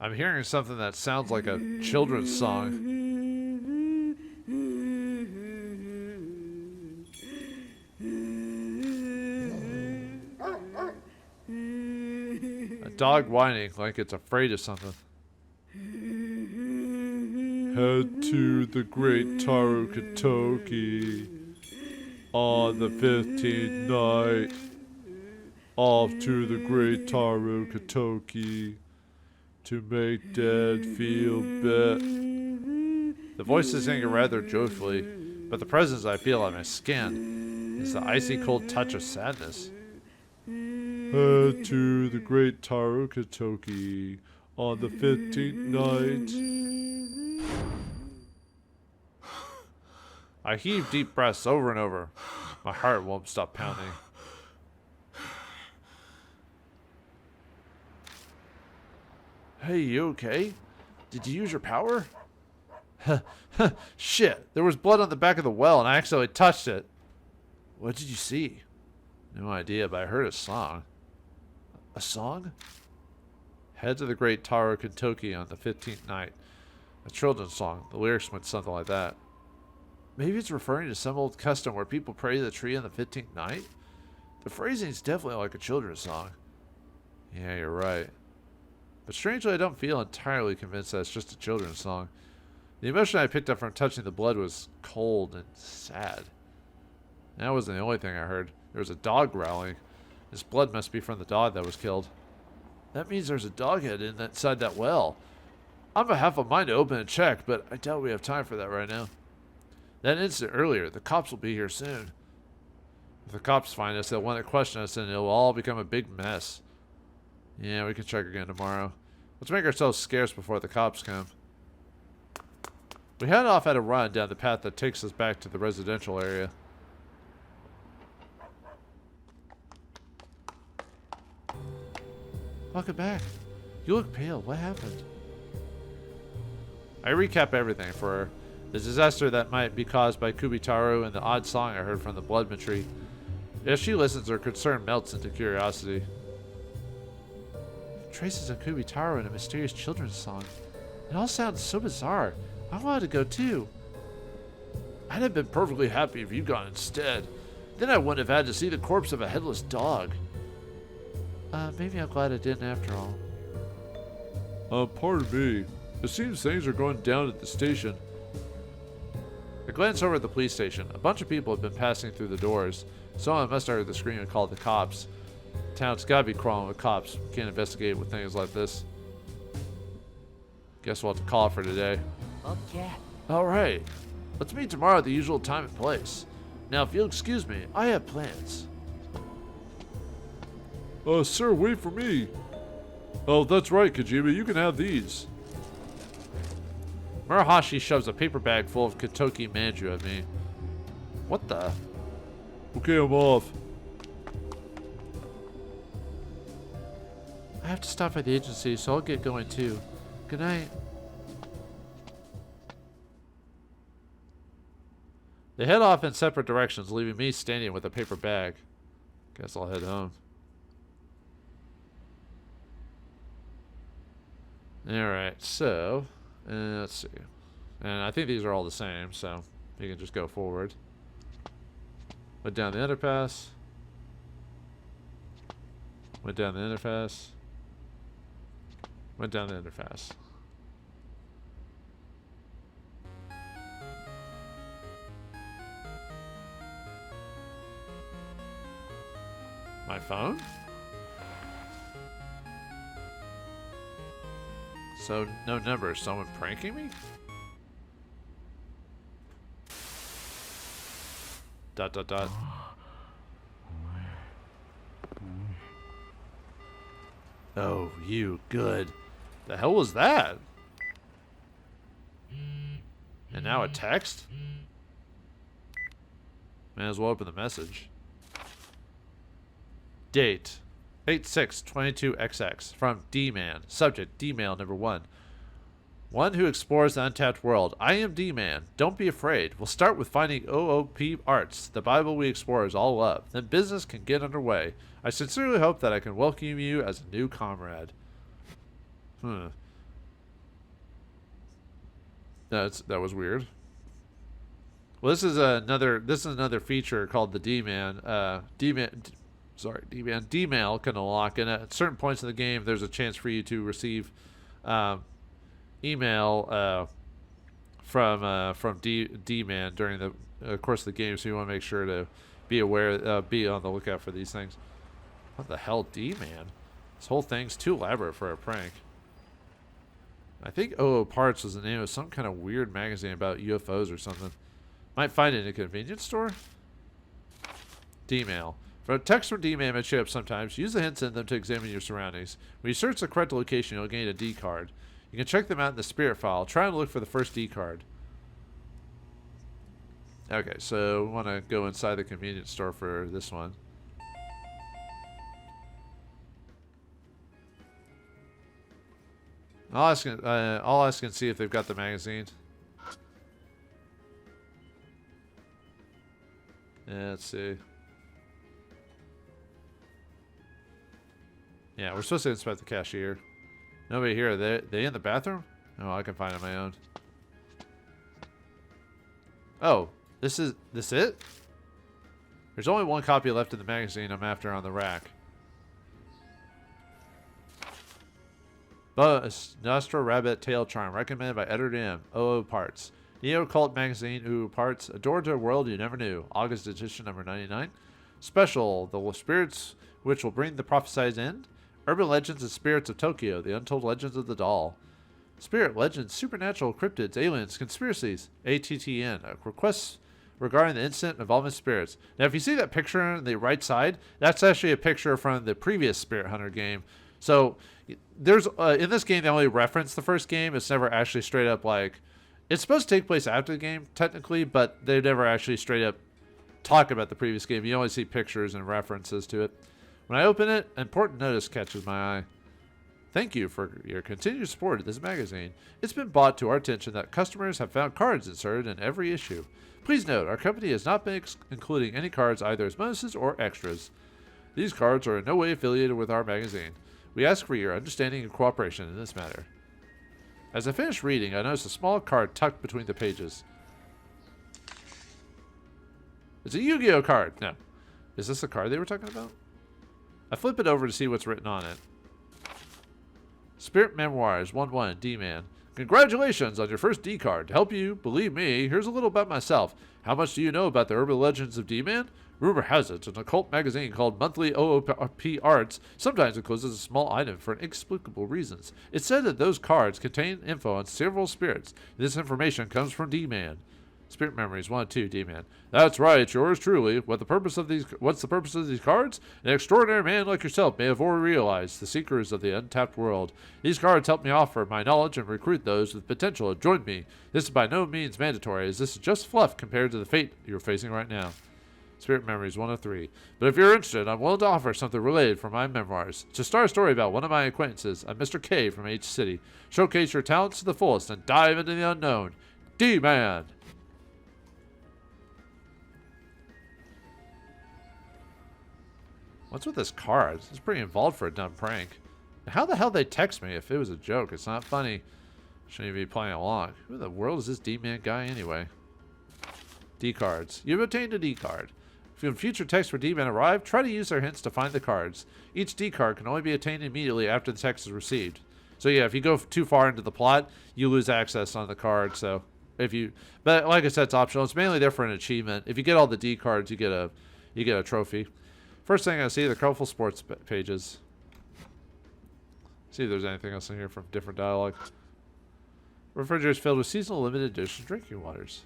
I'm hearing something that sounds like a children's song. A dog whining like it's afraid of something. Head to the great Taro Kintoki on the 15th night. Off to the great Taro Kintoki to make dead feel better. The voice is singing rather joyfully, but the presence I feel on my skin is the icy cold touch of sadness. Head to the great Taro Kintoki on the 15th night. I heave deep breaths over and over. My heart won't stop pounding. Hey, you okay? Did you use your power? Shit, there was blood on the back of the well and I accidentally touched it. What did you see? No idea, but I heard a song. A song? Head to the great Taro Kintoki on the 15th night. A children's song. The lyrics went something like that. Maybe it's referring to some old custom where people pray to the tree on the 15th night? The phrasing's definitely like a children's song. Yeah, you're right. But strangely, I don't feel entirely convinced that it's just a children's song. The emotion I picked up from touching the blood was cold and sad. That wasn't the only thing I heard. There was a dog growling. This blood must be from the dog that was killed. That means there's a dog head inside that well. I'm half a mind to open and check, but I doubt we have time for that right now. That instant earlier, the cops will be here soon. If the cops find us, they'll want to question us and it'll all become a big mess. Yeah, we can check again tomorrow. Let's make ourselves scarce before the cops come. We head off at a run down the path that takes us back to the residential area. Welcome back. You look pale. What happened? I recap everything for her. The disaster that might be caused by Kubitarou and the odd song I heard from the Bloodman tree. As she listens, her concern melts into curiosity. Traces of Kubitarou and a mysterious children's song. It all sounds so bizarre. I wanted to go too. I'd have been perfectly happy if you'd gone instead. Then I wouldn't have had to see the corpse of a headless dog. Maybe I'm glad I didn't after all. Pardon me. It seems things are going down at the station. I glance over at the police station. A bunch of people have been passing through the doors. Someone must have heard the scream and called the cops. Town's gotta be crawling with cops. Can't investigate with things like this. Guess we'll have to call it for today. Okay. Alright. Let's meet tomorrow at the usual time and place. Now, if you'll excuse me, I have plans. Sir, wait for me. Oh, that's right, Kojima. You can have these. Murahashi shoves a paper bag full of Kintoki manju at me. What the? Okay, I'm off. I have to stop at the agency, so I'll get going too. Good night. They head off in separate directions, leaving me standing with a paper bag. Guess I'll head home. Alright, so, let's see. And I think these are all the same, so you can just go forward. Went down the underpass. Went down the underpass. Went down the underpass. My phone? So, no number. Someone pranking me? Dot, dot, dot. Oh, you. Good. The hell was that? And now a text? May as well open the message. Date 8622XX from D-Man. Subject D-Mail number 1. One who explores the untapped world. I am D-Man. Don't be afraid. We'll start with finding OOP arts. The Bible we explore is all love. Then business can get underway. I sincerely hope that I can welcome you as a new comrade. That was weird. Well, this is another feature called the D-Man. D-Mail can unlock, and at certain points in the game, there's a chance for you to receive email from D-Man during the course of the game. So you want to make sure to be aware, be on the lookout for these things. What the hell, D-Man? This whole thing's too elaborate for a prank. I think OO Parts was the name of some kind of weird magazine about UFOs or something. Might find it in a convenience store. D-Mail. For a text from D-Man may show up sometimes. Use the hints in them to examine your surroundings. When you search the correct location, you'll gain a D card. You can check them out in the spirit file. Try and look for the first D card. Okay, so we want to go inside the convenience store for this one. I'll ask and see if they've got the magazine. Yeah, let's see. Yeah, we're supposed to inspect the cashier. Nobody here. They in the bathroom? Oh, I can find it on my own. Oh, this it? There's only one copy left in the magazine I'm after on the rack. Nostra Rabbit Tail Charm, recommended by Editor M. OO Parts. Neo Cult Magazine, OO Parts. A door to a world you never knew. August edition number 99. Special, the spirits which will bring the prophesied end. Urban Legends and Spirits of Tokyo, the Untold Legends of the Doll. Spirit Legends, Supernatural, Cryptids, Aliens, Conspiracies. ATTN, requests regarding the incident involving spirits. Now, if you see that picture on the right side, that's actually a picture from the previous Spirit Hunter game. So, there's in this game, they only reference the first game. It's never actually straight up like... It's supposed to take place after the game, technically, but they never actually straight up talk about the previous game. You only see pictures and references to it. When I open it, an important notice catches my eye. Thank you for your continued support of this magazine. It's been brought to our attention that customers have found cards inserted in every issue. Please note, our company has not been including any cards either as bonuses or extras. These cards are in no way affiliated with our magazine. We ask for your understanding and cooperation in this matter. As I finished reading, I noticed a small card tucked between the pages. It's a Yu-Gi-Oh card. No. Is this the card they were talking about? I flip it over to see what's written on it. Spirit Memoirs 1-1 D-Man. Congratulations on your first D card. To help you believe me, here's a little about myself. How much do you know about the urban legends of D-Man? Rumor has it, an occult magazine called Monthly OOP Arts sometimes encloses a small item for inexplicable reasons. It's said that those cards contain info on several spirits. This information comes from D-Man. Spirit Memories 1 and 2, D-Man. That's right, yours truly. What's the purpose of these cards? An extraordinary man like yourself may have already realized the seekers of the untapped world. These cards help me offer my knowledge and recruit those with potential to join me. This is by no means mandatory, as this is just fluff compared to the fate you're facing right now. Spirit Memories 103. But if you're interested, I'm willing to offer something related from my memoirs. To start a story about one of my acquaintances, I'm Mr. K from H City. Showcase your talents to the fullest and dive into the unknown. D-Man! What's with this card? It's pretty involved for a dumb prank. How the hell they text me if it was a joke? It's not funny. Shouldn't even be playing along. Who in the world is this D-Man guy anyway? D cards. You've obtained a D card. If you have future texts for D-Man arrive, try to use their hints to find the cards. Each D card can only be obtained immediately after the text is received. So yeah, if you go too far into the plot, you lose access on the card. So but like I said, it's optional. It's mainly there for an achievement. If you get all the D cards, you get a trophy. First thing I see, the colorful sports pages. See if there's anything else in here from different dialogue. Refrigerators filled with seasonal limited edition drinking waters.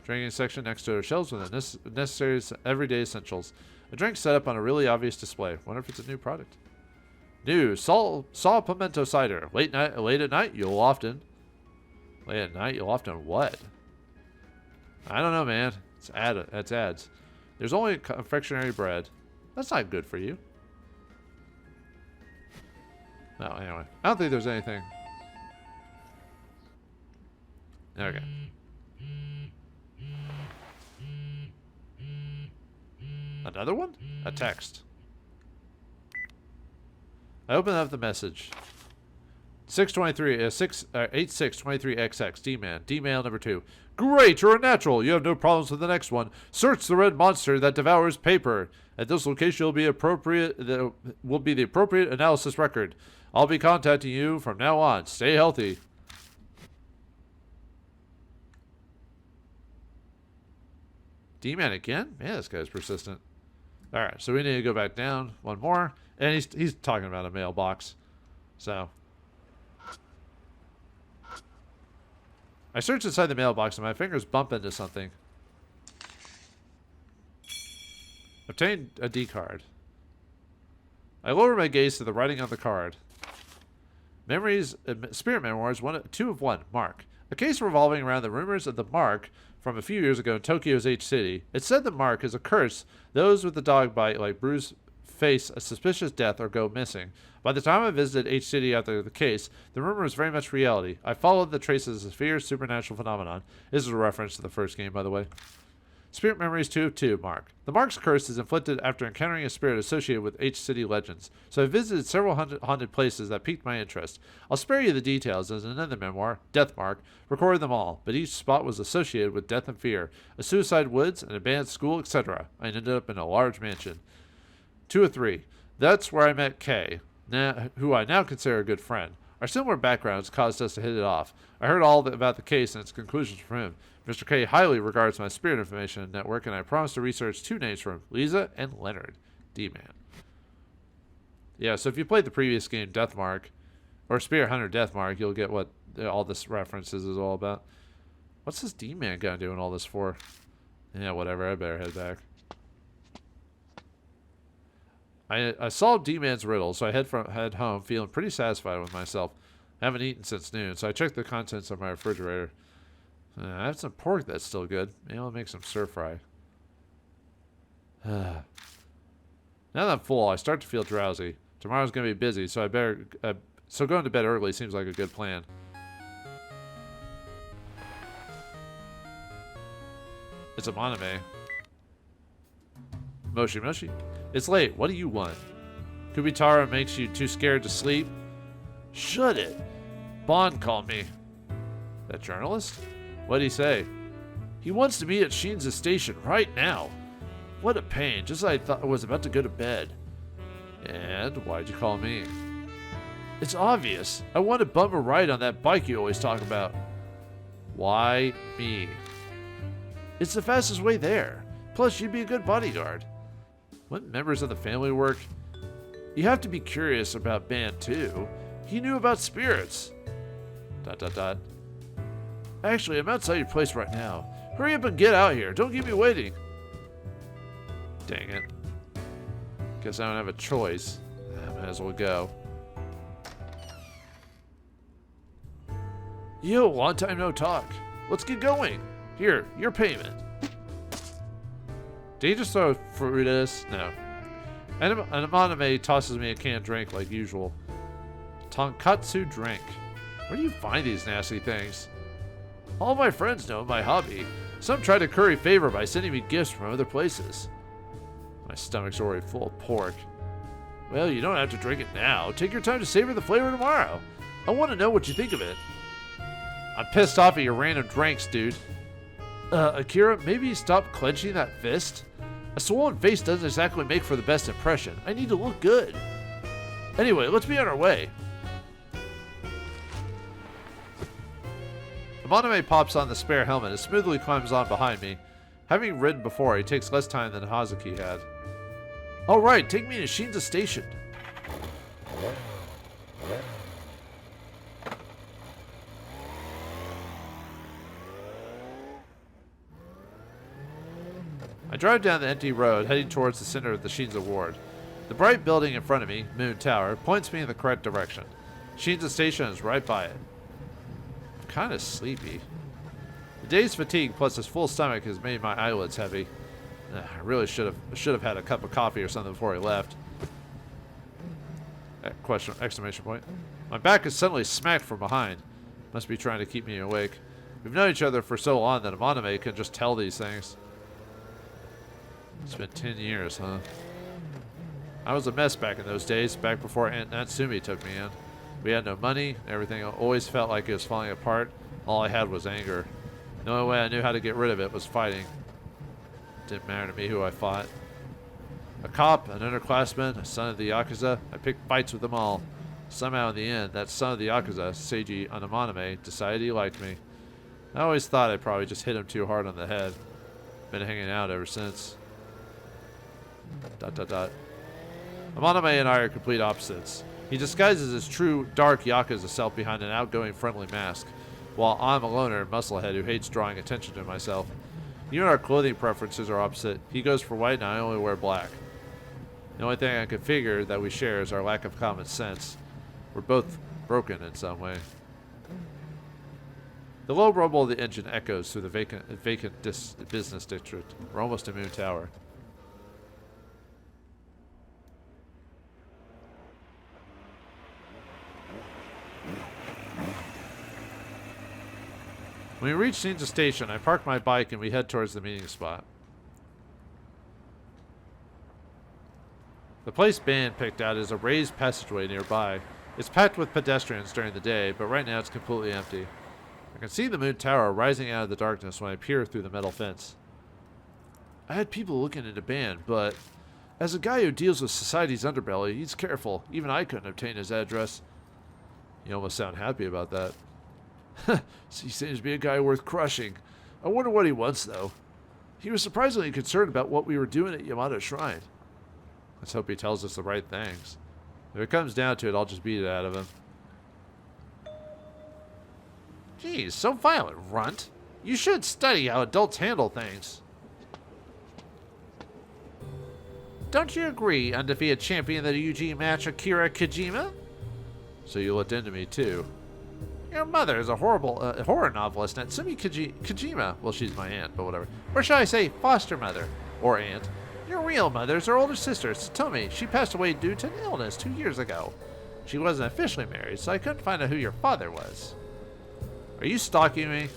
Drinking section next to our shelves with the necessary everyday essentials. A drink set up on a really obvious display. Wonder if it's a new product. New saw pimento cider. Late at night, you'll often what? I don't know, man. It's ads. There's only confectionery bread. That's not good for you. No, anyway. I don't think there's anything. Okay. Another one? A text. I open up the message. 8623XX D-Man. D-Mail number 2. Great, you're a natural. You have no problems with the next one. Search the red monster that devours paper. At this location will be the appropriate analysis record. I'll be contacting you from now on. Stay healthy. D-Man again? Man, this guy's persistent. Alright, so we need to go back down one more. And he's talking about a mailbox. So I search inside the mailbox and my fingers bump into something. Obtained a D card. I lower my gaze to the writing on the card. Memories, Spirit Memoirs, 2 of 1, Mark. A case revolving around the rumors of the Mark from a few years ago in Tokyo's H City. It said the Mark is a curse. Those with the dog bite, like Bruce, face a suspicious death or go missing. By the time I visited H City after the case, the rumor was very much reality. I followed the traces of a fierce supernatural phenomenon. This is a reference to the first game, by the way. Spirit Memories 2 of 2, Mark. The Mark's curse is inflicted after encountering a spirit associated with H City legends, so I visited several haunted places that piqued my interest. I'll spare you the details, as another memoir, Death Mark, recorded them all, but each spot was associated with death and fear, a suicide woods, an abandoned school, etc. I ended up in a large mansion. 2 of 3. That's where I met Kay, who I now consider a good friend. Our similar backgrounds caused us to hit it off. I heard all about the case and its conclusions from him. Mr. K highly regards my spirit information network, and I promised to research 2 names for him, Lisa and Leonard. D-Man. Yeah, so if you played the previous game, Deathmark, or Spirit Hunter Deathmark, you'll get what all this references is all about. What's this D-Man guy doing all this for? Yeah, whatever, I better head back. I solved D-Man's riddle, so I head home feeling pretty satisfied with myself. I haven't eaten since noon, so I checked the contents of my refrigerator. I have some pork that's still good. Maybe I'll make some stir fry. Now that I'm full, I start to feel drowsy. Tomorrow's going to be busy, so so going to bed early seems like a good plan. It's a maname. Moshi Moshi. It's late. What do you want? Kubitarou makes you too scared to sleep? Shut it. Bond called me. That journalist? What'd he say? He wants to meet at Shin's station right now. What a pain. Just as I thought I was about to go to bed. And why'd you call me? It's obvious. I want to bum a ride on that bike you always talk about. Why me? It's the fastest way there. Plus, you'd be a good bodyguard. What members of the family work? You have to be curious about Ban too. He knew about spirits. ... Actually, I'm outside your place right now. Hurry up and get out here. Don't keep me waiting. Dang it. Guess I don't have a choice. I might as well go. Yo, long time no talk. Let's get going. Here, your payment. Did he just throw fruit at us? No. An anime tosses me a canned drink like usual. Tonkatsu drink. Where do you find these nasty things? All my friends know my hobby. Some try to curry favor by sending me gifts from other places. My stomach's already full of pork. Well, you don't have to drink it now. Take your time to savor the flavor tomorrow. I want to know what you think of it. I'm pissed off at your random drinks, dude. Akira, maybe you stop clenching that fist? A swollen face doesn't exactly make for the best impression. I need to look good. Anyway, let's be on our way. Amaname pops on the spare helmet and smoothly climbs on behind me. Having ridden before, he takes less time than Hazuki had. Alright, take me to Shinza Station. I drive down the empty road, heading towards the center of the Shinza ward. The bright building in front of me, Moon Tower, points me in the correct direction. Shinza Station is right by it. I'm kind of sleepy. The day's fatigue plus this full stomach has made my eyelids heavy. I really should have had a cup of coffee or something before I left. Exclamation point. My back is suddenly smacked from behind. Must be trying to keep me awake. We've known each other for so long that Amaname can just tell these things. It's been 10 years, huh? I was a mess back in those days, back before Aunt Natsumi took me in. We had no money, everything always felt like it was falling apart. All I had was anger. The only way I knew how to get rid of it was fighting. It didn't matter to me who I fought. A cop, an underclassman, a son of the Yakuza, I picked fights with them all. Somehow in the end, that son of the Yakuza, Seiji Amaname, decided he liked me. I always thought I probably just hit him too hard on the head. Been hanging out ever since. ... Amaname and I are complete opposites. He disguises his true dark Yakuza self behind an outgoing friendly mask, while I'm a loner musclehead who hates drawing attention to myself. Even our clothing preferences are opposite. He goes for white and I only wear black. The only thing I can figure that we share is our lack of common sense. We're both broken in some way. The low rumble of the engine echoes through the vacant business district. We're almost to Moon Tower. When we reach Shinza Station, I park my bike and we head towards the meeting spot. The place Ban picked out is a raised passageway nearby. It's packed with pedestrians during the day, but right now it's completely empty. I can see the Moon Tower rising out of the darkness when I peer through the metal fence. I had people looking into Ban, but as a guy who deals with society's underbelly, he's careful. Even I couldn't obtain his address. You almost sound happy about that. He seems to be a guy worth crushing. I wonder what he wants, though. He was surprisingly concerned about what we were doing at Yamada Shrine. Let's hope he tells us the right things. If it comes down to it, I'll just beat it out of him. Geez, so violent, runt. You should study how adults handle things. Don't you agree, undefeated champion of the UG match, Akira Kojima? So you looked into me, too. Your mother is a horrible horror novelist, Natsumi Kojima. Well, she's my aunt, but whatever. Or should I say foster mother? Or aunt. Your real mother is her older sister, Satomi. She passed away due to an illness 2 years ago. She wasn't officially married, so I couldn't find out who your father was. Are you stalking me?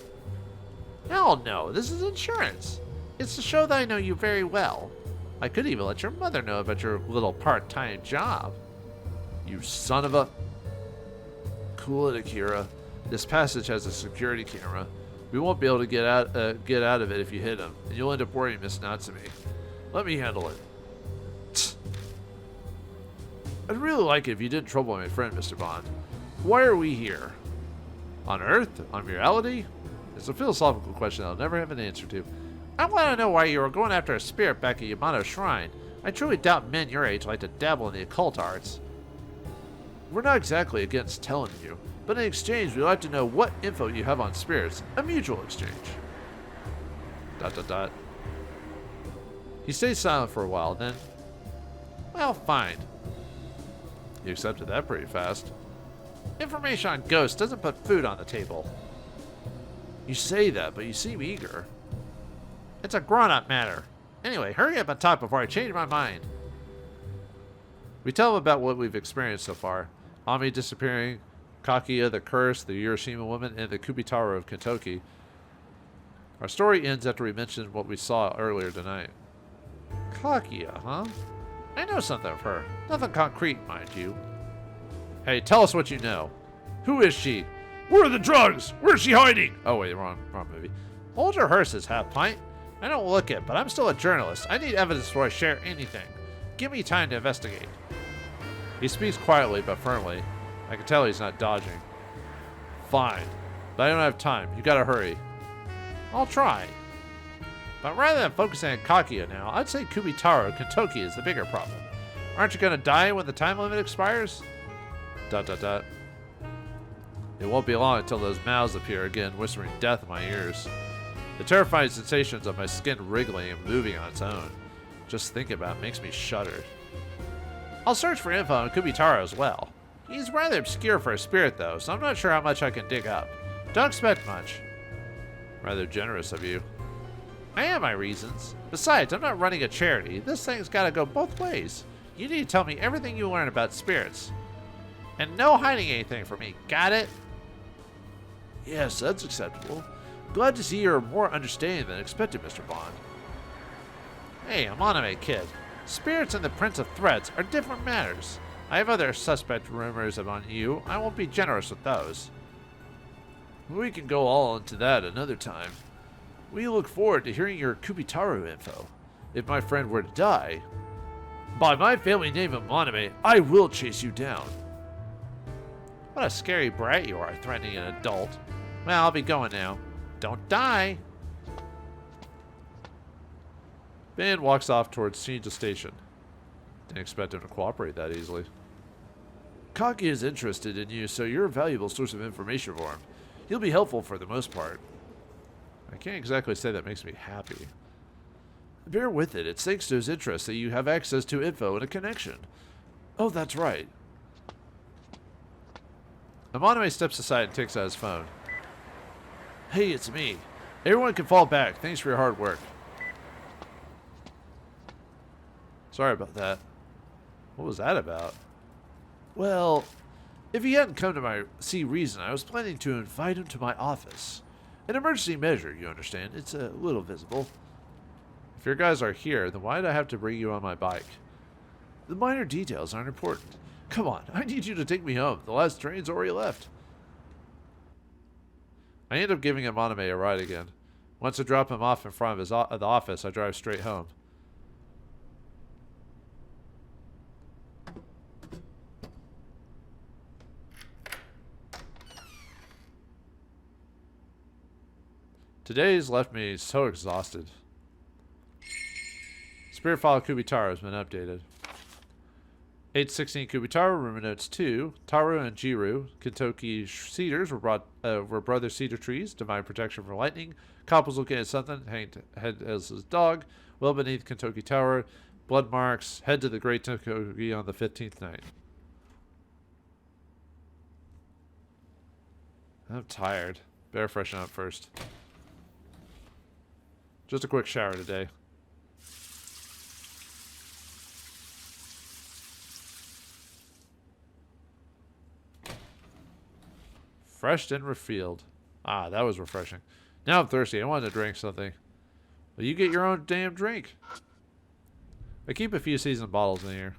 Hell no, this is insurance. It's to show that I know you very well. I could even let your mother know about your little part-time job. You son of a... Cool it, Akira. This passage has a security camera. We won't be able to get out of it if you hit him, and you'll end up worrying Miss Natsumi. Let me handle it. I'd really like it if you didn't trouble my friend, Mr. Bond. Why are we here? On Earth? On reality? It's a philosophical question I'll never have an answer to. I want to know why you were going after a spirit back at Yamato Shrine. I truly doubt men your age like to dabble in the occult arts. We're not exactly against telling you, but in exchange we'd like to know what info you have on spirits. A mutual exchange. ... He stays silent for a while, then... Well, fine. You accepted that pretty fast. Information on ghosts doesn't put food on the table. You say that, but you seem eager. It's a grown-up matter. Anyway, hurry up and talk before I change my mind. We tell him about what we've experienced so far. Ami disappearing, Kaguya the curse, the Hiroshima woman, and the Kubitarou of Kintoki. Our story ends after we mention what we saw earlier tonight. Kaguya, huh? I know something of her. Nothing concrete, mind you. Hey, tell us what you know. Who is she? Where are the drugs? Where's she hiding? Oh wait, wrong movie. Hold your horses, half-pint. I don't look it, but I'm still a journalist. I need evidence before I share anything. Give me time to investigate. He speaks quietly but firmly. I can tell he's not dodging. Fine, but I don't have time. You gotta hurry. I'll try. But rather than focusing on Kaguya now, I'd say Kubitarou, Kintoki is the bigger problem. Aren't you gonna die when the time limit expires? ... It won't be long until those mouths appear again, whispering death in my ears. The terrifying sensations of my skin wriggling and moving on its own. Just thinking about it makes me shudder. I'll search for info on Kubitarou as well. He's rather obscure for a spirit though, so I'm not sure how much I can dig up. Don't expect much. Rather generous of you. I have my reasons. Besides, I'm not running a charity. This thing's gotta go both ways. You need to tell me everything you learn about spirits. And no hiding anything from me, got it? Yes, that's acceptable. Glad to see you're more understanding than expected, Mr. Bond. Hey, I'm Anime Kid. Spirits and the Prince of Threats are different matters. I have other suspect rumors about you. I won't be generous with those. We can go all into that another time. We look forward to hearing your Kubitarou info. If my friend were to die, by my family name of Anime, I will chase you down. What a scary brat you are, threatening an adult. Well, I'll be going now. Don't die. Band walks off towards Shinja Station. Didn't expect him to cooperate that easily. Kaguya is interested in you, so you're a valuable source of information for him. He'll be helpful for the most part. I can't exactly say that makes me happy. Bear with it. It's thanks to his interest that you have access to info and a connection. Oh, that's right. Amaname steps aside and takes out his phone. Hey, it's me. Everyone can fall back. Thanks for your hard work. Sorry about that. What was that about? Well, if he hadn't come to my reason, I was planning to invite him to my office. An emergency measure, you understand. It's a little visible. If your guys are here, then why did I have to bring you on my bike? The minor details aren't important. Come on, I need you to take me home. The last train's already left. I end up giving Amaname a ride again. Once I drop him off in front of the office, I drive straight home. Today's left me so exhausted. Spirit file Kubitarou has been updated. 816 Kubitarou, rumor notes 2. Taru and Jiru, Kintoki cedars were brother cedar trees, divine protection from lightning. Couples looking at something, hanged head as his dog, well beneath Kintoki Tower, blood marks, head to the great Kintoki on the 15th night. I'm tired. Better freshen up first. Just a quick shower today. Refreshed and refilled. Ah, that was refreshing. Now I'm thirsty. I wanted to drink something. Well, you get your own damn drink. I keep a few seasoned bottles in here.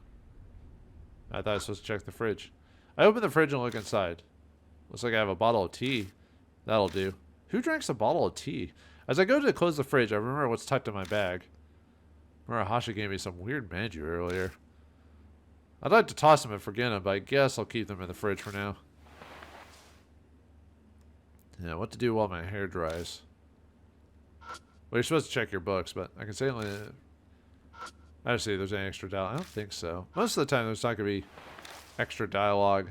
I thought I was supposed to check the fridge. I open the fridge and look inside. Looks like I have a bottle of tea. That'll do. Who drinks a bottle of tea? As I go to close the fridge, I remember what's tucked in my bag. Murahashi gave me some weird manju earlier. I'd like to toss them and forget them, but I guess I'll keep them in the fridge for now. Yeah, what to do while my hair dries. Well, you're supposed to check your books, but I can say only... I don't see if there's any extra dialogue. I don't think so. Most of the time, there's not going to be extra dialogue.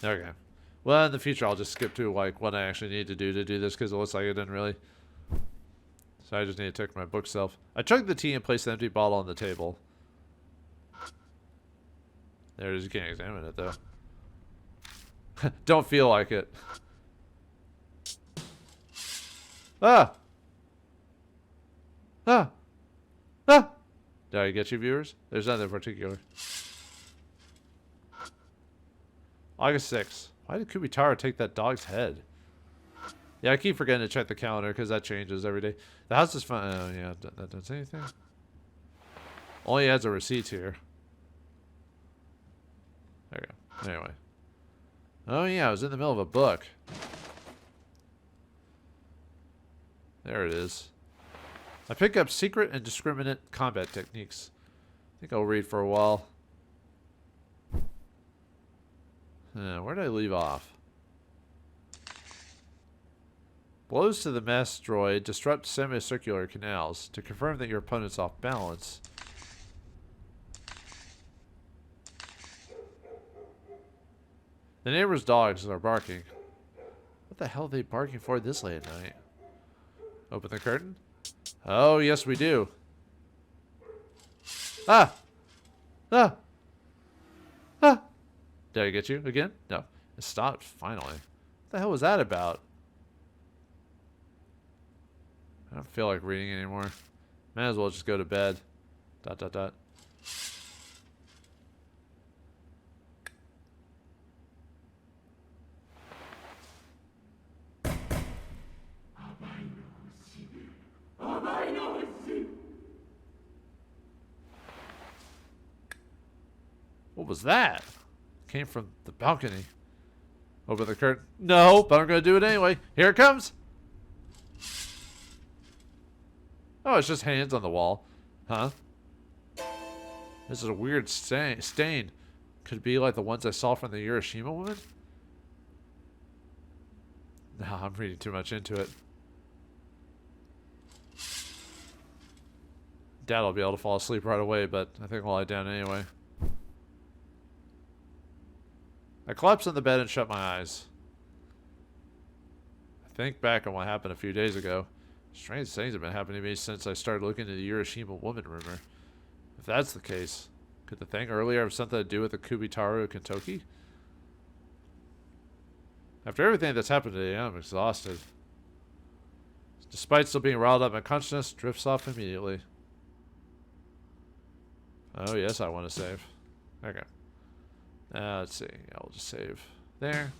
Okay. Well, in the future, I'll just skip to like what I actually need to do this because it looks like it didn't really. So I just need to check my bookshelf. I chugged the tea and placed the empty bottle on the table. There it is. You can't examine it though. Don't feel like it. Ah! Ah! Ah! Did I get you, viewers? There's nothing in particular. August 6th. Why did Kubitarou take that dog's head? Yeah, I keep forgetting to check the calendar because that changes every day. The house is fine. Oh, yeah, that does anything. Only adds a receipt here. There you go. Anyway. Oh, yeah, I was in the middle of a book. There it is. I pick up secret and discriminate combat techniques. I think I'll read for a while. Where did I leave off? Blows to the mass droid disrupt semicircular canals to confirm that your opponent's off balance. The neighbor's dogs are barking. What the hell are they barking for this late at night? Open the curtain. Oh, yes, we do. Ah! Ah! Ah! Did I get you again? No. It stopped, finally. What the hell was that about? I don't feel like reading anymore. Might as well just go to bed. ... What was that? Came from the balcony. Open the curtain. No, but I'm going to do it anyway. Here it comes. Oh, it's just hands on the wall. Huh? This is a weird stain. Could it be like the ones I saw from the Hiroshima woman? No, I'm reading too much into it. Dad'll be able to fall asleep right away, but I think I'll lie down anyway. I collapsed on the bed and shut my eyes. I think back on what happened a few days ago. Strange things have been happening to me since I started looking into the Hiroshima woman rumor. If that's the case, could the thing earlier have something to do with the Kubitarou Kintoki? After everything that's happened today, I'm exhausted. Despite still being riled up, my consciousness drifts off immediately. Oh yes, I want to save. Okay. Let's see. I'll just save there.